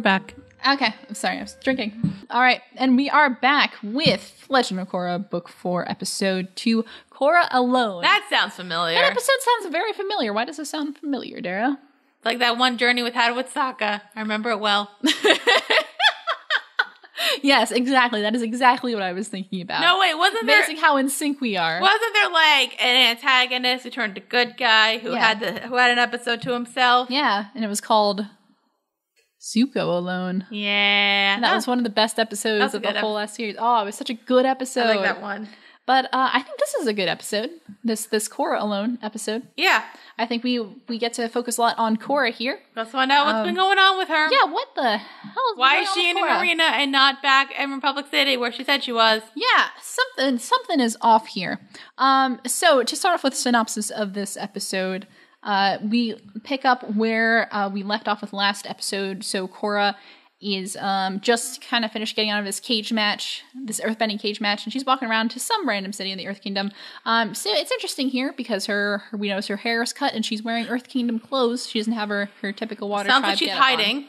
Back. Okay, I'm sorry, I was drinking. All right, and we are back with Legend of Korra, Book 4, Episode 2, Korra Alone. That sounds familiar. That episode sounds very familiar. Why does it sound familiar, Dara? Like that one journey we had with Sokka. I remember it well. Yes, exactly. That is exactly what I was thinking about. No, wait, wasn't there... Amazing how in sync we are. Wasn't there, like, an antagonist who turned a good guy who had an episode to himself? Yeah, and it was called... Zuko Alone. Yeah. And that was one of the best episodes of the whole last series. Oh, it was such a good episode. I like that one. But I think this is a good episode. This Korra Alone episode. Yeah. I think we get to focus a lot on Korra here. Let's find out what's been going on with her. Yeah, what the hell is Why is she in an arena and not back in Republic City where she said she was? Yeah, something is off here. So to start off with a synopsis of this episode, we pick up where we left off with last episode. So Korra is just kind of finished getting out of this cage match, this earthbending cage match, and she's walking around to some random city in the Earth Kingdom. So it's interesting here because we notice her hair is cut and she's wearing Earth Kingdom clothes. She doesn't have her typical water Sounds tribe like she's getup hiding. on.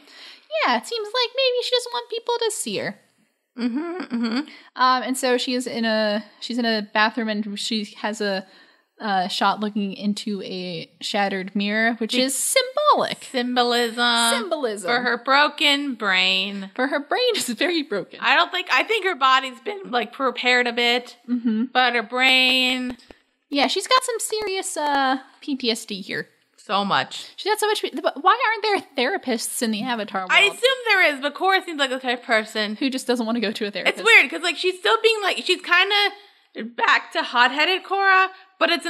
Yeah, it seems like maybe she doesn't want people to see her. And so she's in a bathroom and she has a shot looking into a shattered mirror, which is symbolic. Symbolism. For her broken brain. For her brain is very broken. I think her body's been, like, prepared a bit. But her brain... Yeah, she's got some serious PTSD here. So much. She's got so much... But why aren't there therapists in the Avatar world? I assume there is, but Korra seems like the type of person... who just doesn't want to go to a therapist. It's weird, because, like, she's still being, like... She's kind of back to hot-headed Korra, but it's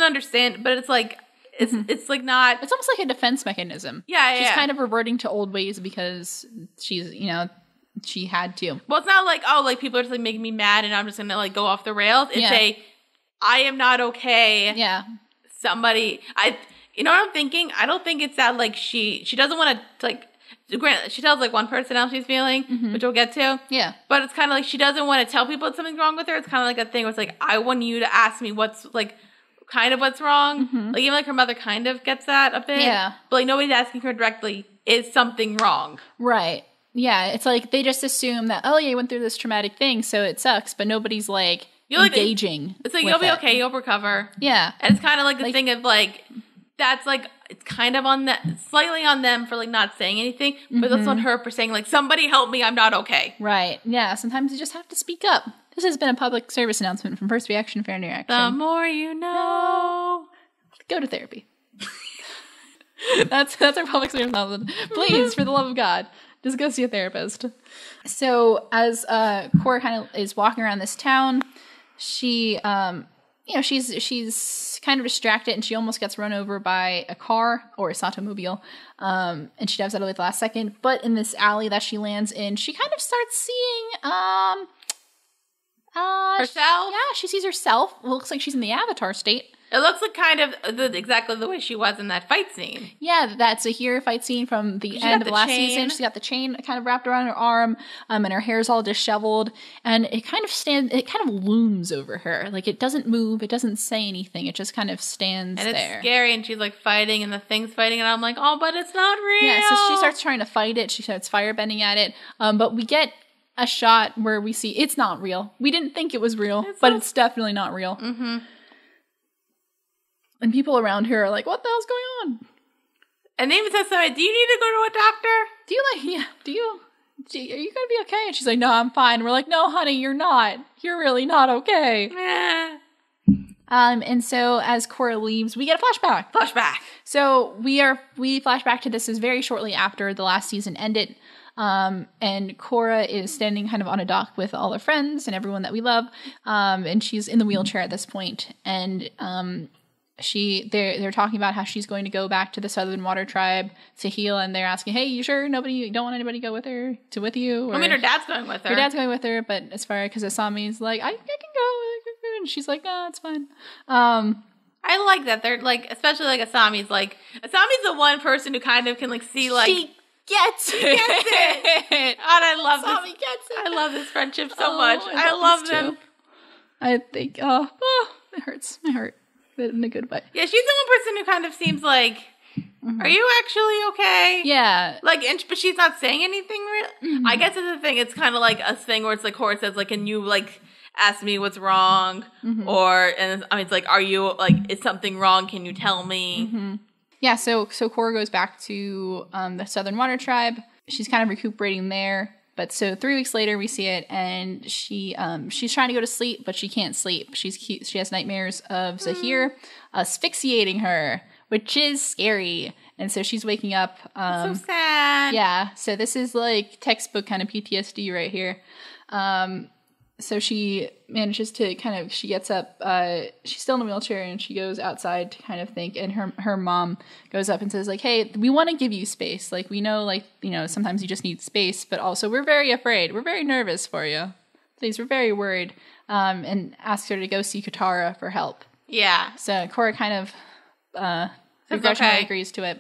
but it's, like... It's like not... It's almost like a defense mechanism. Yeah. She's kind of reverting to old ways because she's, she had to. Well, it's not like, oh, like, people are just, like, making me mad and I'm just gonna, like, go off the rails. It's I am not okay. Yeah. You know what I'm thinking? I don't think it's that, like, she doesn't want to, like... Granted, she tells, like, one person how she's feeling, which we'll get to. Yeah. But it's kind of like she doesn't want to tell people that something's wrong with her. It's kind of like a thing where it's like, I want you to ask me what's wrong. Like, even, like, her mother kind of gets that a bit. Yeah. But, like, nobody's asking her directly, is something wrong? Right. Yeah, it's like they just assume that, oh, yeah, you went through this traumatic thing, so it sucks. But nobody's, like, engaging. It's like, you'll be okay, you'll recover. Yeah. And it's kind of like the thing of, like... That's, like, it's kind of slightly on them for, like, not saying anything, but that's on her for saying, like, somebody help me, I'm not okay. Right. Yeah, sometimes you just have to speak up. This has been a public service announcement from First Reaction, Fair New Action. The more you know. Go to therapy. That's our public service announcement. Please, for the love of God, just go see a therapist. So, as Korra kind of is walking around this town, she... she's kind of distracted and she almost gets run over by a car or a Satomobile. And she dives out of it at the last second. But in this alley that she lands in, she kind of starts seeing, herself? She sees herself. It looks like she's in the Avatar state. It looks like kind of exactly the way she was in that fight scene. Yeah, that's a hero fight scene from the end of the last season. She's got the chain kind of wrapped around her arm, and her hair's all disheveled, and it kind of looms over her. Like, it doesn't move, it doesn't say anything, it just kind of stands there. And it's scary, and she's, like, fighting, and the thing's fighting, and I'm like, oh, but it's not real! Yeah, so she starts trying to fight it, she starts firebending at it, but we get a shot where we see it's not real. We didn't think it was real, but it's definitely not real. And people around her are like, what the hell's going on? And they even says something, do you need to go to a doctor? Are you going to be okay? And she's like, no, I'm fine. And we're like, no, honey, you're not. You're really not okay. And so as Korra leaves, we get a flashback. So we flash back to this is very shortly after the last season ended. And Korra is standing kind of on a dock with all her friends and everyone that we love. And she's in the wheelchair at this point. And, they're talking about how she's going to go back to the Southern Water Tribe to heal, and they're asking, hey, you sure you don't want anybody to go with you? Or, I mean, her dad's going with her. Her dad's going with her, but as far because Asami's like, I can go, and she's like, no, it's fine. I like that. They're like, especially like Asami's the one person who kind of can like see like she gets it. And I love Asami gets it. I love this friendship so much. I love them. Too. I think it hurts. My heart. In a good way. Yeah, she's the one person who kind of seems like, are you actually okay? Yeah. Like, but she's not saying anything real. I guess it's the thing. It's kind of like a thing where it's like Korra says, like, can you like ask me what's wrong? It's like, are you like, is something wrong? Can you tell me? Yeah. So Korra goes back to the Southern Water Tribe. She's kind of recuperating there. But so 3 weeks later, we see it, and she's trying to go to sleep, but she can't sleep. She has nightmares of Zahir asphyxiating her, which is scary. And so she's waking up. So sad. Yeah. So this is like textbook kind of PTSD right here. So she manages to she gets up, she's still in a wheelchair and she goes outside to kind of think, and her mom goes up and says like, hey, we want to give you space. Like, we know, like, sometimes you just need space, but also we're very afraid. We're very nervous for you. Please, we're very worried. And asks her to go see Katara for help. Yeah. So Korra kind of, begrudgingly agrees to it.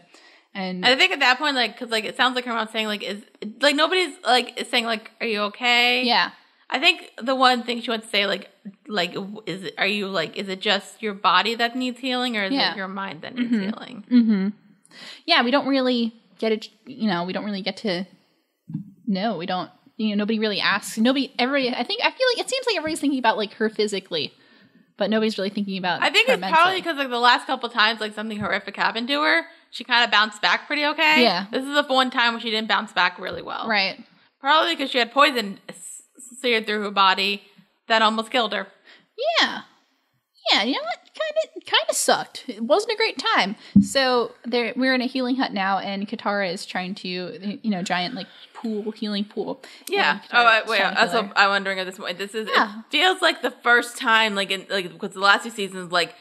And I think at that point, like, because like it sounds like her mom's saying like, is like nobody's like is saying like, are you okay? Yeah. I think the one thing she wants to say like is it just your body that needs healing, or is it your mind that needs healing? Mm-hmm. Yeah, we don't really get it. We don't really get to know. We don't. Nobody really asks. I feel like it seems like everybody's thinking about like her physically, but nobody's really thinking about. I think her it's mentally. probably because like the last couple times like something horrific happened to her, she kind of bounced back pretty okay. Yeah. This is the one time where she didn't bounce back really well. Right. Probably because she had poison seared through her body that almost killed her. Yeah. Yeah, you know what? Kind of sucked. It wasn't a great time. So we're in a healing hut now, and Katara is trying to, giant like healing pool. Yeah. Wait. That's what I'm wondering at this point. This is. It feels like the first time, because the last 2 seasons, like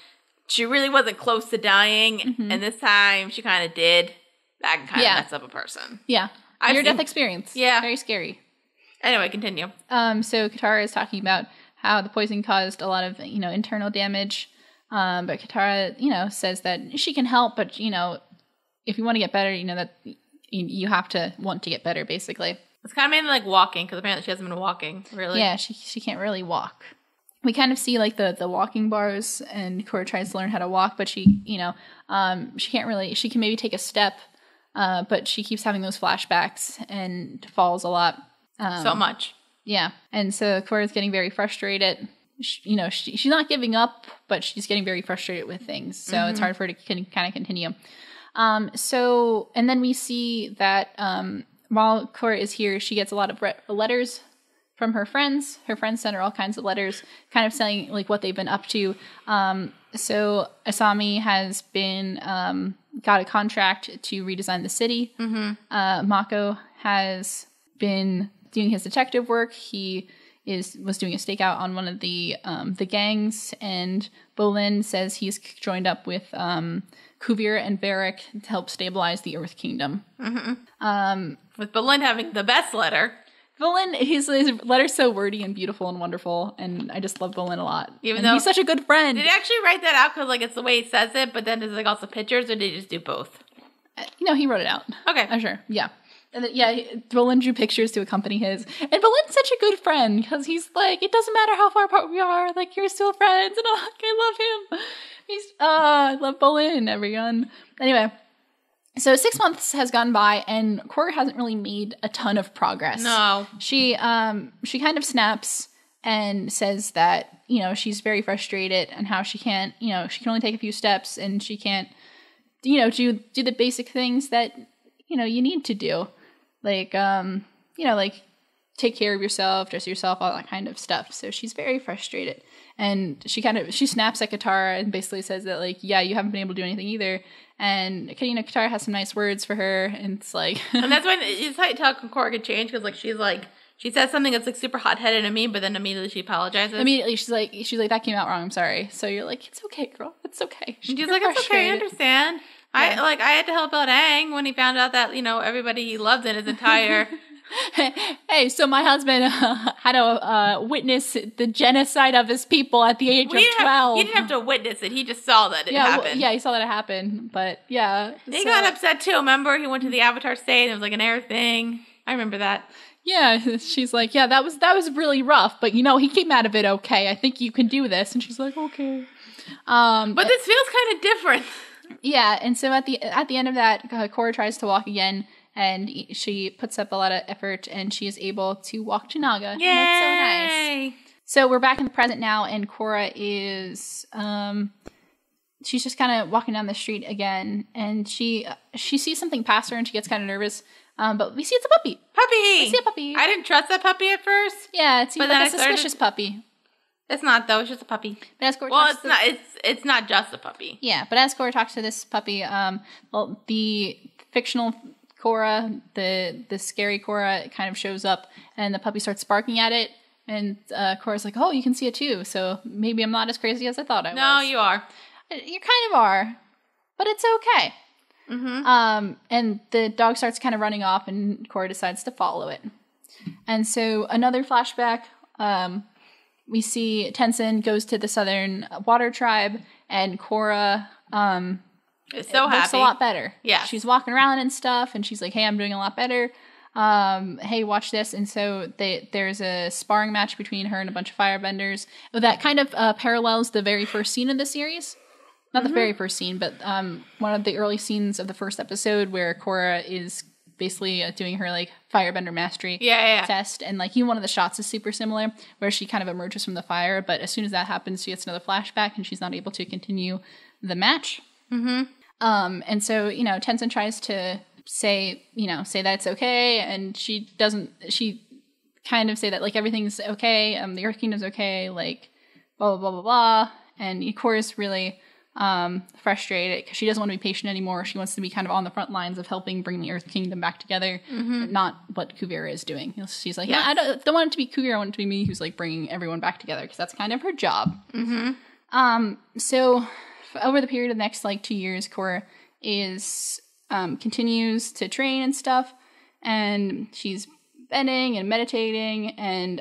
she really wasn't close to dying, and this time she kind of did. That can kind of mess up a person. Yeah. Near-death experience. Yeah. Very scary. Anyway, continue. So Katara is talking about how the poison caused a lot of, internal damage. But Katara, says that she can help, but, if you want to get better, that you have to want to get better, basically. It's kind of mainly like walking, because apparently she hasn't been walking, really. Yeah, she can't really walk. We kind of see, like, the walking bars, and Korra tries to learn how to walk, but she can't really, she can maybe take a step, but she keeps having those flashbacks and falls a lot. So much. Yeah. And so Korra's getting very frustrated. She's not giving up, but she's getting very frustrated with things. So it's hard for her to kind of continue. And then we see that while Korra is here, she gets a lot of letters from her friends. Her friends send her all kinds of letters kind of saying like what they've been up to. So Asami has been got a contract to redesign the city. Mako has been doing his detective work. He was doing a stakeout on one of the gangs, and Bolin says he's joined up with Kuvir and Varric to help stabilize the Earth Kingdom. With Bolin having the best letter. Bolin, his letter's so wordy and beautiful and wonderful, and I just love Bolin a lot. Even though he's such a good friend. Did he actually write that out because like it's the way he says it, but then there's like also pictures, or did he just do both? He wrote it out. Okay. I'm sure. Yeah. And then, Bolin drew pictures to accompany his. And Bolin's such a good friend because he's like, it doesn't matter how far apart we are, like, you're still friends, and I love him. I love Bolin, everyone. Anyway, so 6 months has gone by, and Korra hasn't really made a ton of progress. No. She kind of snaps and says that, she's very frustrated and how she can't, she can only take a few steps, and she can't, do the basic things that, you need to do. Like, like take care of yourself, dress yourself, all that kind of stuff. So she's very frustrated. And she snaps at Katara and basically says that, like, yeah, you haven't been able to do anything either. And, Katara has some nice words for her. And it's like... and that's when it's how you tell Korra could change, because, like, she says something that's, like, super hot-headed and mean, but then immediately she apologizes. Immediately she's like, that came out wrong, I'm sorry. So you're like, it's okay, girl. It's okay. She's like, it's okay, I understand. Yeah. I had to help out Aang when he found out that, everybody he loved in his entire... Hey, so my husband had to witness the genocide of his people at the age of 12. He didn't have to witness it. He just saw that it happened. He saw that it happen. But, yeah. He got upset, too. Remember? He went to the Avatar state. And it was like an air thing. I remember that. Yeah, she's like, yeah, that was really rough. But, he came out of it okay. I think you can do this. And she's like, okay. But this feels kind of different. Yeah, and so at the end of that, Korra tries to walk again, and she puts up a lot of effort, and she is able to walk to Naga. Yay! That's so nice. So we're back in the present now, and Korra is she's just kind of walking down the street again, and she sees something pass her, and she gets kind of nervous. But we see it's a puppy. We see a puppy. I didn't trust that puppy at first. Yeah, it seems like a suspicious puppy. It's not, though. It's just a puppy. But as Korra well, it's not just a puppy. Yeah, but as Korra talks to this puppy, the fictional Korra, the scary Korra, kind of shows up, and the puppy starts barking at it, and Korra's like, oh, you can see it too, so maybe I'm not as crazy as I thought I was. No, you are. You kind of are, but it's okay. And the dog starts kind of running off, and Korra decides to follow it. And so another flashback, we see Tenzin goes to the Southern Water Tribe, and Korra so happy. Looks a lot better. Yeah. She's walking around and stuff, and she's like, hey, I'm doing a lot better. Hey, watch this. And so there's a sparring match between her and a bunch of firebenders that kind of parallels the very first scene of the series. Not the very first scene, but one of the early scenes of the first episode where Korra is basically doing her like firebender mastery test. And like one of the shots is super similar where she kind of emerges from the fire. But as soon as that happens, she gets another flashback and she's not able to continue the match. And so, Tenzin tries to say that it's okay. And she kind of say that like everything's okay. The Earth Kingdom's okay. Like blah, blah, blah, blah, blah. And Korra's really frustrated because she doesn't want to be patient anymore. She wants to be kind of on the front lines of helping bring the Earth Kingdom back together, but not what Kuvira is doing. She's like, I don't want it to be Kuvira. I want it to be me who's like bringing everyone back together because that's kind of her job. So over the period of the next like 2 years, Korra is continues to train and stuff, and she's bending and meditating. And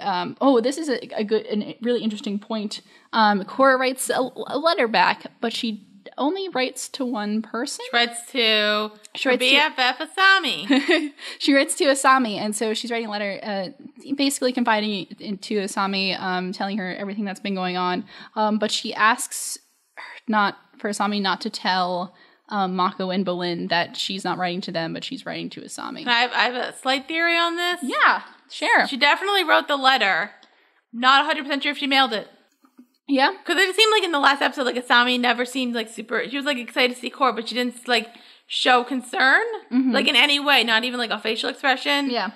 this is a good and really interesting point. Korra writes a letter back, but she only writes to one person. She writes to BFF Asami. She writes to Asami, and so she's writing a letter basically confiding into Asami, telling her everything that's been going on. But she asks for Asami not to tell Mako and Bolin that she's not writing to them, but she's writing to Asami. I have a slight theory on this. Yeah, sure. She definitely wrote the letter. Not 100% sure if she mailed it. Yeah? Because it seemed like in the last episode, like, Asami never seemed, like, super... She was, like, excited to see Korra, but she didn't, like, show concern. Like, in any way. Not even, like, a facial expression. Yeah.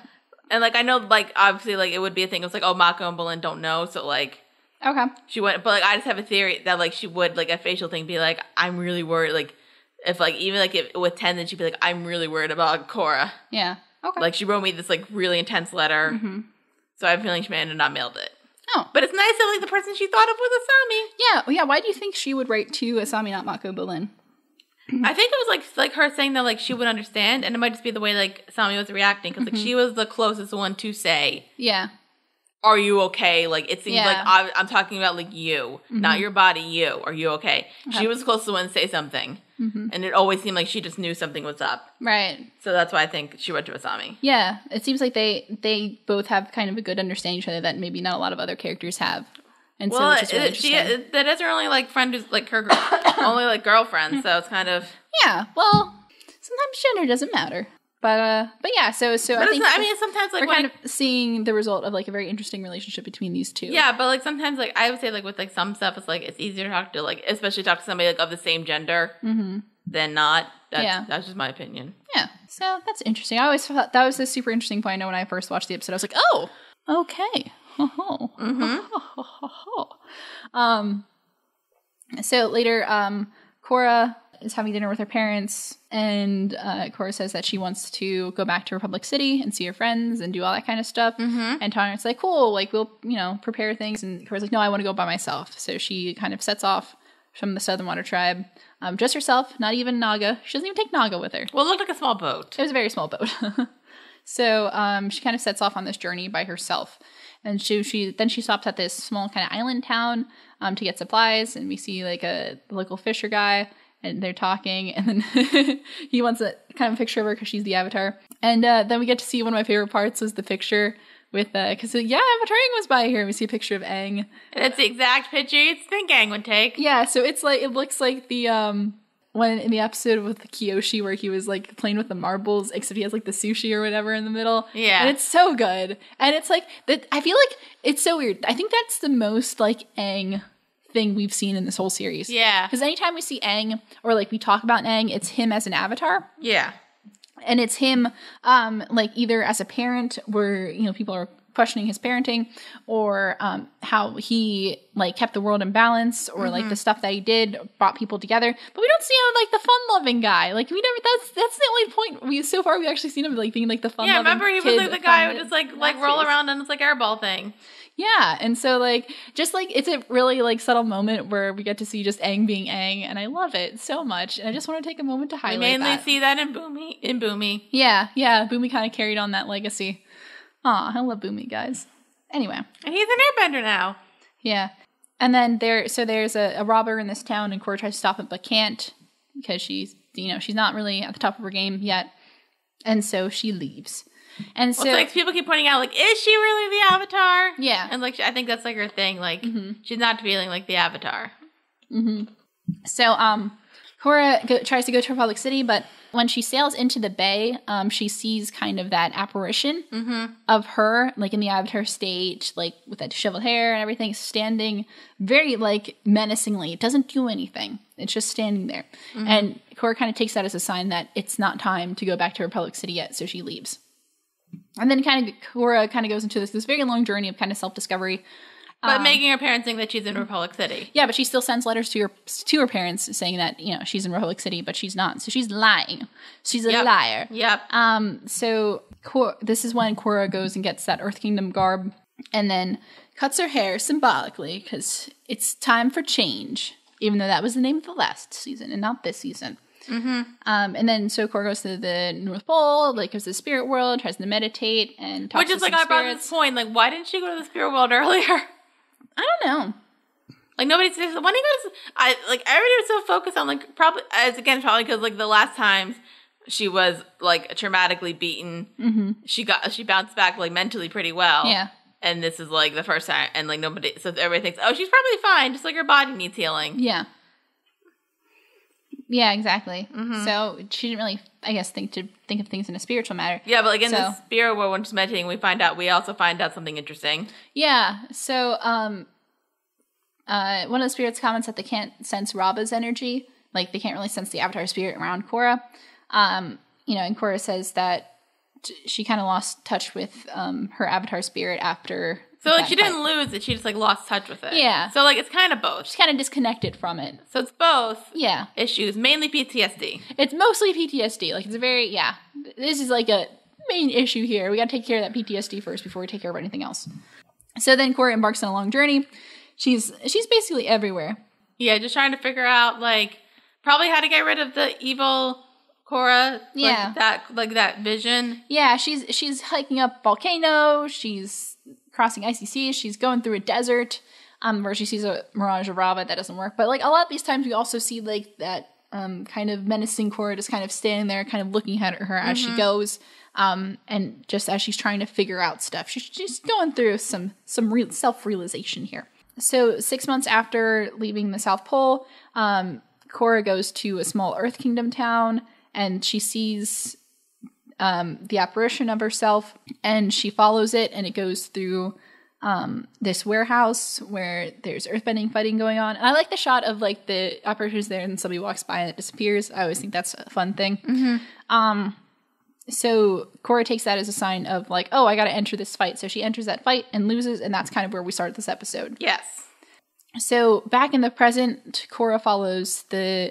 And, like, I know, like, obviously, like, it would be a thing. It was like, oh, Mako and Bolin don't know, so, like... Okay. She went... But, like, I just have a theory that, like, she would, like, a facial thing be like, I'm really worried, like... If, like, even, like, if, with Tenzin, she'd be like, I'm really worried about Korra. Yeah. Okay. Like, she wrote me this, like, really intense letter. So I have a feeling she may have not mailed it. Oh. But it's nice that, like, the person she thought of was Asami. Yeah. Why do you think she would write to Asami, not Mako Bolin? I think it was, like her saying that, like, she would understand. And it might just be the way, like, Asami was reacting. Because, like, she was the closest one to say... Yeah. Are you okay? Like, it seems like I'm talking about, like, you. Not your body, you. Are you okay? She was the closest one to say something. And it always seemed like she just knew something was up. Right. So that's why I think she went to Asami. Yeah. It seems like they both have kind of a good understanding of each other that maybe not a lot of other characters have. And well, so it's just really interesting. That is her only, like, friend who's, like, her only, like, girlfriend. So it's kind of... Yeah. Well, sometimes gender doesn't matter. But yeah, so I think sometimes, like, we're kind of seeing the result of, like, a very interesting relationship between these two. Yeah, but, like, sometimes, like, I would say, like, with, like, some stuff, it's, like, it's easier to talk to, like, especially talk to somebody, like, of the same gender than not. That's just my opinion. Yeah, so that's interesting. I always thought that was a super interesting point. I know when I first watched the episode, I was like, oh, okay. So later, Korra is having dinner with her parents, and Korra says that she wants to go back to Republic City and see her friends and do all that kind of stuff. And Tanya's like, cool, like, we'll, prepare things. And Korra's like, no, I want to go by myself. So she kind of sets off from the Southern Water Tribe, just herself, not even Naga. She doesn't even take Naga with her. Well, it looked like a small boat. It was a very small boat. So she kind of sets off on this journey by herself. And she stops at this small kind of island town to get supplies. And we see, like, a local fisher guy. And they're talking, and then he wants a kind of picture of her because she's the avatar. And then we get to see one of my favorite parts was the picture with, because, Avataring was by here. And we see a picture of Aang. And it's the exact picture you'd think Aang would take. Yeah, so it looks like the, one in the episode with Kyoshi where he was, like, playing with the marbles, except he has, like, the sushi or whatever in the middle. Yeah. And it's so good. And it's, like, I feel like it's so weird. I think that's the most, like, Aang thing we've seen in this whole series. Yeah. Because anytime we see Aang, or, like, we talk about Aang, it's him as an avatar. Yeah. And it's him, like, either as a parent where, people are questioning his parenting, or how he, like, kept the world in balance, or, like, the stuff that he did brought people together. But we don't see him, like, the fun-loving guy. Like, we never, that's the only point so far we've actually seen him, like, being, like, the fun-loving remember he was, like, the guy who just, like roll around on this, like, airball thing. Yeah, and so, like, just, like, it's a really, like, subtle moment where we get to see just Aang being Aang, and I love it so much, and I just want to take a moment to highlight that. We mainly see that in Boomy. Yeah, Boomy kind of carried on that legacy. Aw, I love Boomy, guys. Anyway. And he's an airbender now. Yeah. And then there's a robber in this town, and Korra tries to stop him, but can't, because she's she's not really at the top of her game yet. And so she leaves. And so like people keep pointing out, like, is she really the Avatar? Yeah. And like I think that's like her thing. Like she's not feeling like the Avatar. Mm-hmm. So Korra tries to go to Republic City, but when she sails into the bay, she sees kind of that apparition of her, like in the Avatar state, like with that disheveled hair and everything, standing very like menacingly. It doesn't do anything. It's just standing there. And Korra kind of takes that as a sign that it's not time to go back to Republic City yet, so she leaves. And then Korra kind of goes into this very long journey of kind of self-discovery. But making her parents think that she's in Republic City. Yeah, but she still sends letters to her parents saying that, she's in Republic City, but she's not. So she's lying. She's a liar. Yep. So this is when Korra goes and gets that Earth Kingdom garb and then cuts her hair symbolically because it's time for change, even though that was the name of the last season and not this season. And then so Korra goes to the North Pole, like goes to the spirit world, tries to meditate and talks to some spirits. Which is like I brought this point, like why didn't she go to the spirit world earlier? I don't know. Like nobody says when he goes. Everybody was so focused on like probably because like the last times she was like traumatically beaten, she bounced back like mentally pretty well. Yeah. And this is like the first time, and like nobody, so everybody thinks, oh, she's probably fine, just like her body needs healing. Yeah. Yeah, exactly. So she didn't really, I guess, think of things in a spiritual matter. Yeah, but like in the spirit world, when she's meditating, we also find out something interesting. Yeah. So one of the spirits comments that they can't sense Raba's energy, like they can't really sense the Avatar spirit around Korra. And Korra says that she kind of lost touch with her Avatar spirit after. So, like, she didn't lose it. She just, like, lost touch with it. Yeah. So, like, it's kind of both. She's kind of disconnected from it. So, it's both issues. Mainly PTSD. It's mostly PTSD. Like, it's a very, this is, like, a main issue here. We got to take care of that PTSD first before we take care of anything else. So, then Korra embarks on a long journey. She's basically everywhere. Yeah, just trying to figure out, like, probably how to get rid of the evil Korra. Like, that vision. Yeah, she's hiking up volcanoes. She's crossing icy seas. She's going through a desert where she sees a mirage of Rava. That doesn't work. But like a lot of these times we also see like that kind of menacing Korra just kind of standing there kind of looking at her as she goes and just as she's trying to figure out stuff. She's going through some real self-realization here. So 6 months after leaving the South Pole, Korra goes to a small Earth Kingdom town and she sees the apparition of herself, and she follows it, and it goes through this warehouse where there's earthbending fighting going on. And I like the shot of like the apparition's there and somebody walks by and it disappears. I always think that's a fun thing. So Korra takes that as a sign of like, oh, I got to enter this fight. So she enters that fight and loses, and that's kind of where we started this episode. Yes. So back in the present, Korra follows the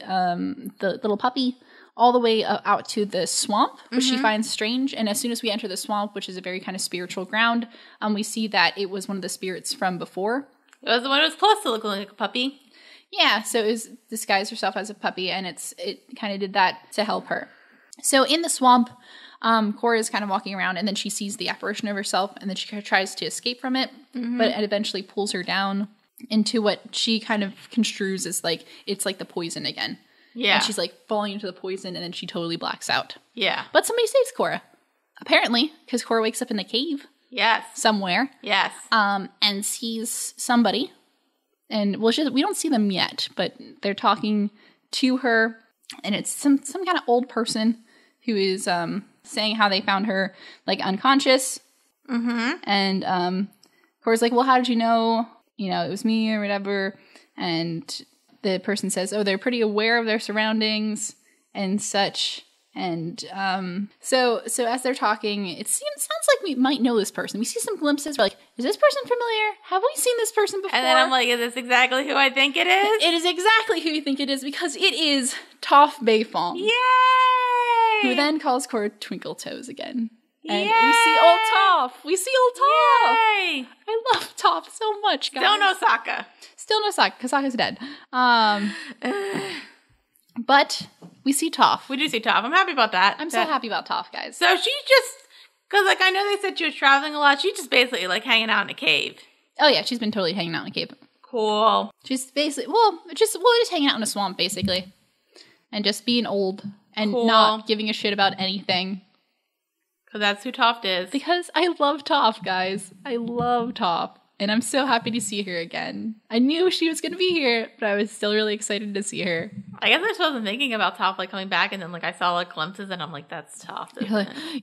little puppy all the way out to the swamp, which she finds strange. And as soon as we enter the swamp, which is a very kind of spiritual ground, we see that it was one of the spirits from before. It was the one who was close to looking like a puppy. Yeah, so it was disguised herself as a puppy, and it kind of did that to help her. So in the swamp, Korra is kind of walking around, and then she sees the apparition of herself, and then she tries to escape from it, but it eventually pulls her down into what she kind of construes as like, it's like the poison again. Yeah. And she's like falling into the poison and then she totally blacks out. Yeah. But somebody saves Korra. Apparently. Because Korra wakes up in a cave. Yes. Somewhere. Yes. And sees somebody. And well, we don't see them yet, but they're talking to her. And it's some kind of old person who is saying how they found her like unconscious. And Korra's like, well, how did you know? It was me or whatever. And the person says, oh, they're pretty aware of their surroundings and such. And so as they're talking, it sounds like we might know this person. We see some glimpses. We're like, is this person familiar? Have we seen this person before? And then I'm like, is this exactly who I think it is? It is exactly who you think it is because it is Toph Beifong. Yay! Who then calls Korra Twinkle Toes again. And Yay! We see old Toph. Yay! I love Toph so much, guys. Still no Sokka, because Sokka's dead. But we see Toph. We do see Toph. I'm happy about that. I'm so happy about Toph, guys. So she just, because like I know they said she was traveling a lot. She's just basically like hanging out in a cave. Oh yeah, she's been totally hanging out in a cave. Cool. She's basically, just hanging out in a swamp, basically. and just being old and Cool. not giving a shit about anything. Because that's who Toph is. Because I love Toph, guys. I love Toph. And I'm so happy to see her again. I knew she was going to be here, but I was still really excited to see her. I guess I just wasn't thinking about Toph like coming back, and then like I saw like glimpses, and I'm like, that's Toph.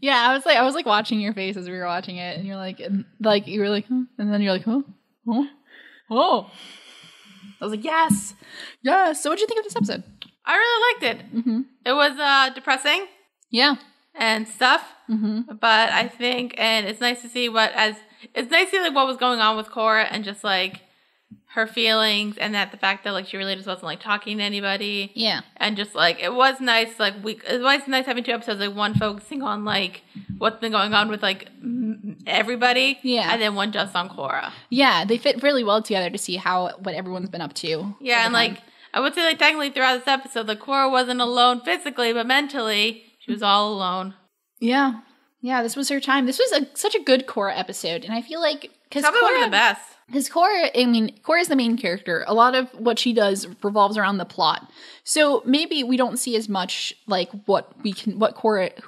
Yeah, I was like watching your face as we were watching it, and you're like you were like, huh? And then you're like, huh? Oh, oh. I was like, yes. So what'd you think of this episode? I really liked it. Mm-hmm. It was depressing. Yeah. And stuff. Mm-hmm. But I think, and it's nice to see it's nice to see like what was going on with Korra and just like her feelings, and that the fact that like she really just wasn't like talking to anybody. Yeah. And just like it was nice it was nice having 2 episodes, like one focusing on like what's been going on with like everybody. Yeah. And then one just on Korra. Yeah, they fit really well together to see what everyone's been up to. Yeah, and like I would say like technically throughout this episode, like Korra wasn't alone physically, but mentally she was all alone. Yeah. Yeah, this was her time. This was such a good Korra episode, and I feel like because probably one of the best. Because Korra, I mean, Korra is the main character. A lot of what she does revolves around the plot. So maybe we don't see as much like who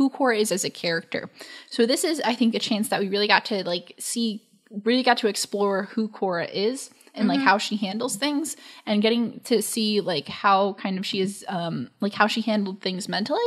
Korra is as a character. So this is, I think, a chance that we really got to explore who Korra is and like how she handles things, and getting to see like how kind of she is, like how she handled things mentally,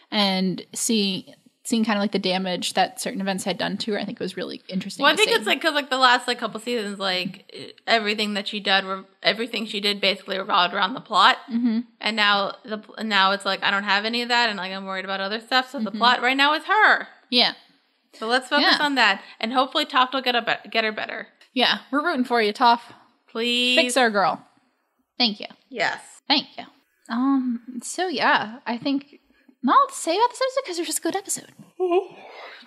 and seeing kind of like the damage that certain events had done to her. I think it was really interesting. Well, I think it's like because like the last like couple seasons, like everything she did basically revolved around the plot, and now it's like I don't have any of that, and like I'm worried about other stuff. So the plot right now is her. Yeah. So let's focus on that, and hopefully Toph will get her better. Yeah, we're rooting for you, Toph. Please fix our girl. Thank you. Yes. Thank you. So yeah, I think. Not to say about this episode because it was just a good episode.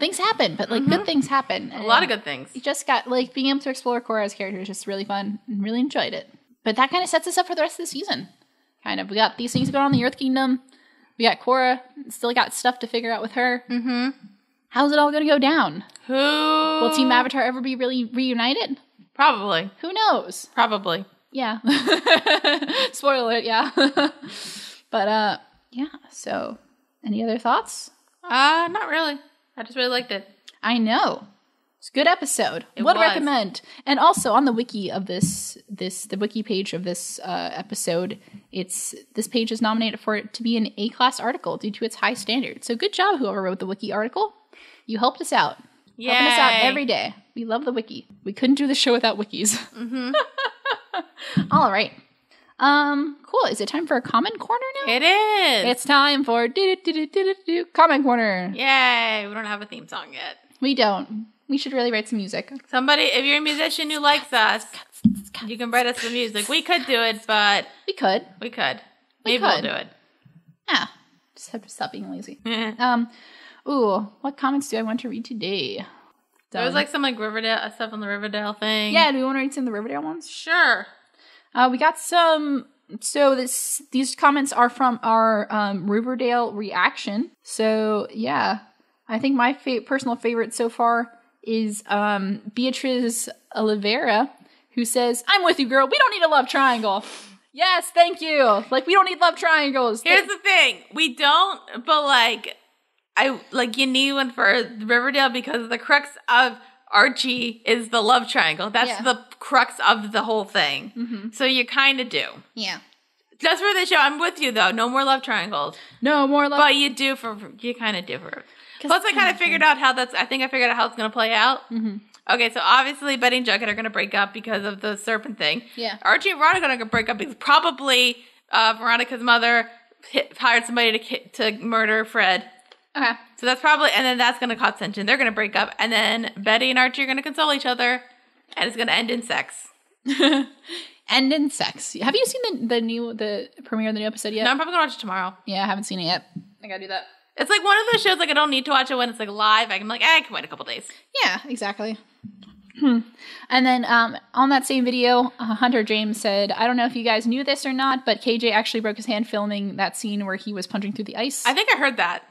Things happen, but like good things happen. A lot of good things. You just got like being able to explore Korra's character is just really fun and really enjoyed it. But that kind of sets us up for the rest of the season. Kind of. We got these things going on in the Earth Kingdom. We got Korra. Still got stuff to figure out with her. Mm-hmm. How's it all going to go down? Will Team Avatar ever be really reunited? Probably. Who knows? Probably. Yeah. Spoiler it, yeah. But yeah, so... Any other thoughts? Not really. I just really liked it. I know. It's a good episode. Would recommend. And also on the wiki of the wiki page of this episode, this page is nominated for it to be an A-class article due to its high standards. So good job, whoever wrote the wiki article. You helped us out. Yay. Helping us out every day. We love the wiki. We couldn't do the show without wikis. Mm-hmm. All right. Cool. Is it time for a comment corner now? It is. It's time for comment corner. Yay. We don't have a theme song yet. We don't. We should really write some music. Somebody, if you're a musician who likes us, you can write us some music. We could do it, but... We could. Maybe we'll do it. Yeah. Just have to stop being lazy. What comments do I want to read today? There was like some like Riverdale stuff on the Riverdale thing. Yeah, do we want to read some of the Riverdale ones? Sure. We got some. So these comments are from our Riverdale reaction. So yeah, I think my personal favorite so far is Beatrice Oliveira, who says, "I'm with you, girl. We don't need a love triangle." Yes, thank you. Like we don't need love triangles. Here's the thing: we don't, but like you need one for Riverdale because the crux of Archie is the love triangle. That's the crux of the whole thing. Mm-hmm. So you kind of do. Yeah. Just for the show, I'm with you though. No more love triangles. No more love. But you kind of do for. Plus, I kind of figured out how I think I figured out how it's going to play out. Mm-hmm. Okay, so obviously Betty and Jughead are going to break up because of the serpent thing. Yeah. Archie and Veronica are going to break up because probably Veronica's mother hired somebody to murder Fred. Okay. So that's probably, and then that's going to cause tension. They're going to break up, and then Betty and Archie are going to console each other, and it's going to end in sex. End in sex. Have you seen the premiere of the new episode yet? No, I'm probably going to watch it tomorrow. Yeah, I haven't seen it yet. I got to do that. It's like one of those shows, like I don't need to watch it when it's like live. I'm like, I can wait a couple days. Yeah, exactly. And then on that same video, Hunter James said, I don't know if you guys knew this or not, but KJ actually broke his hand filming that scene where he was punching through the ice. I think I heard that.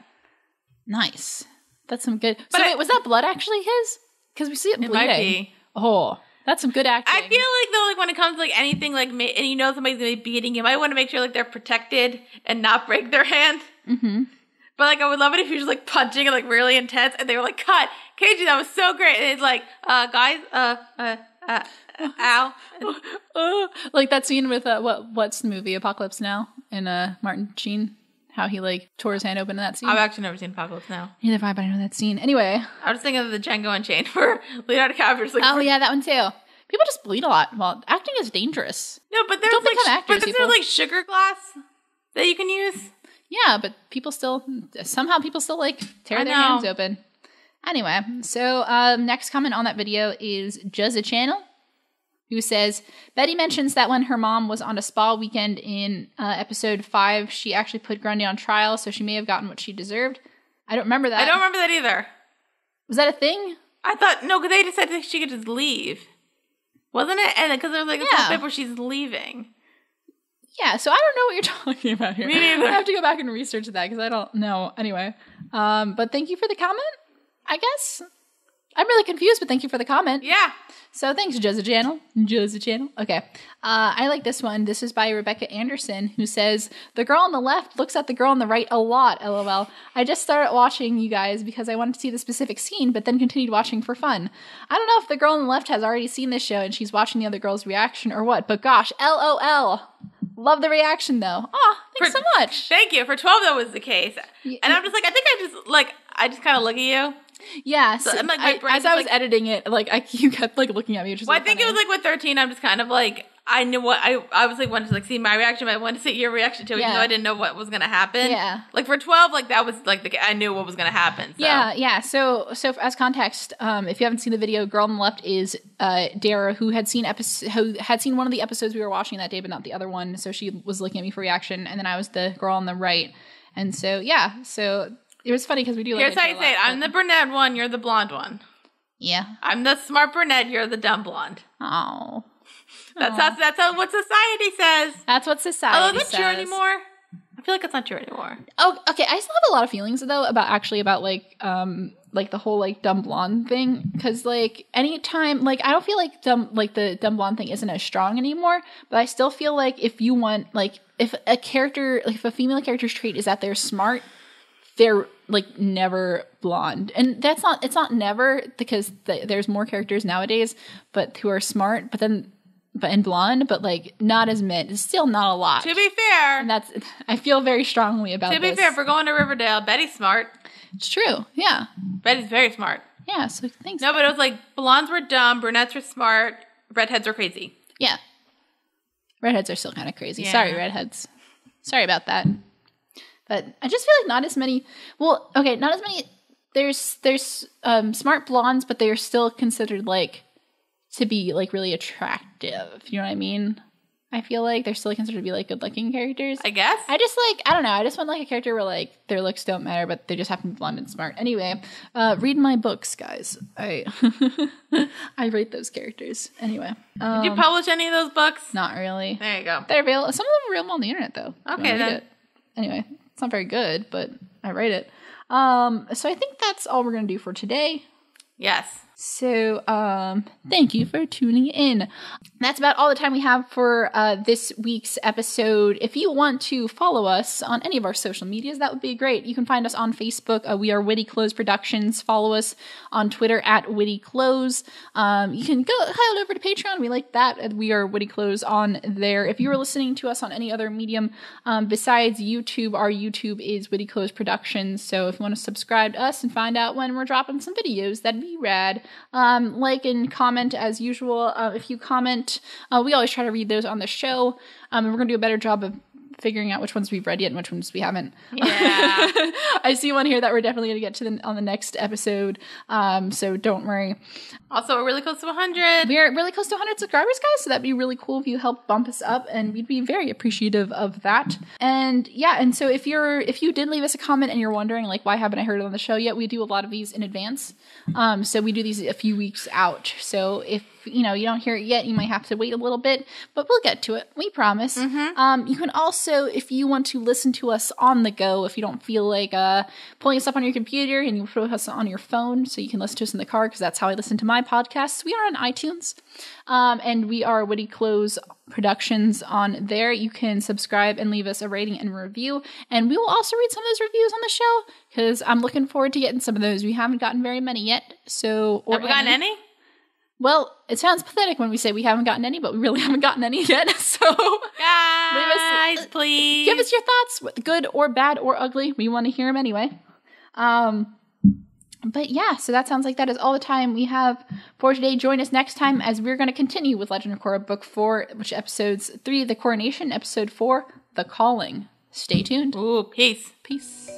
Nice. That's some good. But wait, was that blood actually his? Because we see it bleeding. It might be. Oh, That's some good acting. I feel like though, like when it comes to like anything like, and you know somebody's gonna be beating you, I want to make sure like they're protected and not break their hand. Mm-hmm. But like I would love it if he was like punching and like really intense, and they were like, "Cut, KG, that was so great." And it's like, guys, ow. Like that scene with what's the movie Apocalypse Now and Martin Sheen, how he like tore his hand open in that scene. I've actually never seen Apocalypse Now. Neither have I, but I know that scene. Anyway, I was thinking of the Django Unchained where Leonardo DiCaprio's like, oh yeah, that one too. People just bleed a lot. Well, acting is dangerous. No, but there's Don't like, become actors, but there's like sugar glass that you can use. Yeah, but people still like tear their hands open. Anyway, so next comment on that video is Juzza Channel, who says, Betty mentions that when her mom was on a spa weekend in episode 5, she actually put Grundy on trial, so she may have gotten what she deserved. I don't remember that. I don't remember that either. Was that a thing? I thought, no, because they just said that she could just leave. Wasn't it? And because there was like a whole bit where she's leaving. Yeah, so I don't know what you're talking about here. Me neither. I have to go back and research that because I don't know. Anyway, but thank you for the comment, I guess. I'm really confused, but thank you for the comment. Yeah. So thanks, Juzza Channel. Juzza Channel. Okay. I like this one. This is by Rebecca Anderson, who says, the girl on the left looks at the girl on the right a lot, LOL. I just started watching you guys because I wanted to see the specific scene, but then continued watching for fun. I don't know if the girl on the left has already seen this show and she's watching the other girl's reaction or what, but gosh, LOL. Love the reaction, though. Oh, thanks so much. Thank you. For 12, that was the case. And I'm just like, I just kind of look at you. Yeah. So I'm like, as I was editing it, you kept looking at me. Which is I think it was with 13. I'm just kind of like, I knew what I was wanted to see my reaction, but I wanted to see your reaction to it, even though I didn't know what was going to happen. Yeah. For 12, that was I knew what was going to happen. So. Yeah. So as context, if you haven't seen the video, girl on the left is Dara, who had seen one of the episodes we were watching that day, but not the other one. So she was looking at me for reaction, and then I was the girl on the right, and so so. It was funny because we do Here's how you say it. I'm the brunette one, you're the blonde one. Yeah. I'm the smart brunette, you're the dumb blonde. Oh. That's what society says. That's what society says. Although that's not true anymore. I feel like it's not true anymore. Oh, okay. I still have a lot of feelings though about the whole dumb blonde thing, because anytime I don't feel like the dumb blonde thing isn't as strong anymore, but I still feel like if you want if a character if a female character's trait is that they're smart, they're never blonde, and it's not never, because there's more characters nowadays but who are smart and blonde, but not as many. It's still not a lot, to be fair, and I feel very strongly about to be fair. If we're going to Riverdale, Betty's smart. It's true. Yeah, Betty's very smart. Yeah, so thanks. No, but it was blondes were dumb, brunettes were smart, redheads were crazy. Yeah, redheads are still kind of crazy. Yeah. Sorry, redheads. Sorry about that. But I just feel not as many. Well, okay, not as many. There's smart blondes, but they are still considered to be really attractive. You know what I mean? I feel they're still considered to be good looking characters. I guess. I just I don't know. I just want a character where their looks don't matter, but they just happen to be blonde and smart. Anyway, read my books, guys. I write those characters. Anyway, did you publish any of those books? Not really. There you go. They're available. Some of them are available on the internet though. Okay then. Anyway. It's not very good, but I write it. So I think that's all we're going to do for today. Yes. So, thank you for tuning in. That's about all the time we have for this week's episode. If you want to follow us on any of our social medias, that would be great. You can find us on Facebook. We are Witty Close Productions. Follow us on Twitter at Witty Close. You can go head over to Patreon. We like that. We are Witty Close on there. If you are listening to us on any other medium besides YouTube, our YouTube is Witty Close Productions. So if you want to subscribe to us and find out when we're dropping some videos, that'd be rad. Like and comment as usual. If you comment, we always try to read those on the show. And we're going to do a better job of figuring out which ones we've read yet and which ones we haven't. Yeah. I see one here that we're definitely going to get to on the next episode. So don't worry. Also, we're really close to 100. We're really close to 100 subscribers, guys. So that'd be really cool if you help bump us up, and we'd be very appreciative of that. And yeah, and so if you did leave us a comment and you're wondering why haven't I heard it on the show yet, we do a lot of these in advance. So we do these a few weeks out. So if you don't hear it yet, you might have to wait a little bit, but we'll get to it. We promise. You can also, if you want to listen to us on the go, if you don't feel like pulling us up on your computer, and you put us on your phone so you can listen to us in the car, because that's how I listen to my podcasts. We are on iTunes, and we are Witty Clothes Productions on there. You can subscribe and leave us a rating and review, and we will also read some of those reviews on the show, because I'm looking forward to getting some of those. We haven't gotten very many yet. So, have we gotten any? Well, it sounds pathetic when we say we haven't gotten any, but we really haven't gotten any yet. So, guys, please give us your thoughts, good or bad or ugly. We want to hear them anyway. But yeah, so that sounds like that is all the time we have for today. Join us next time as we're going to continue with Legend of Korra Book 4, which episodes 3, The Coronation, episode 4, The Calling. Stay tuned. Ooh, peace. Peace.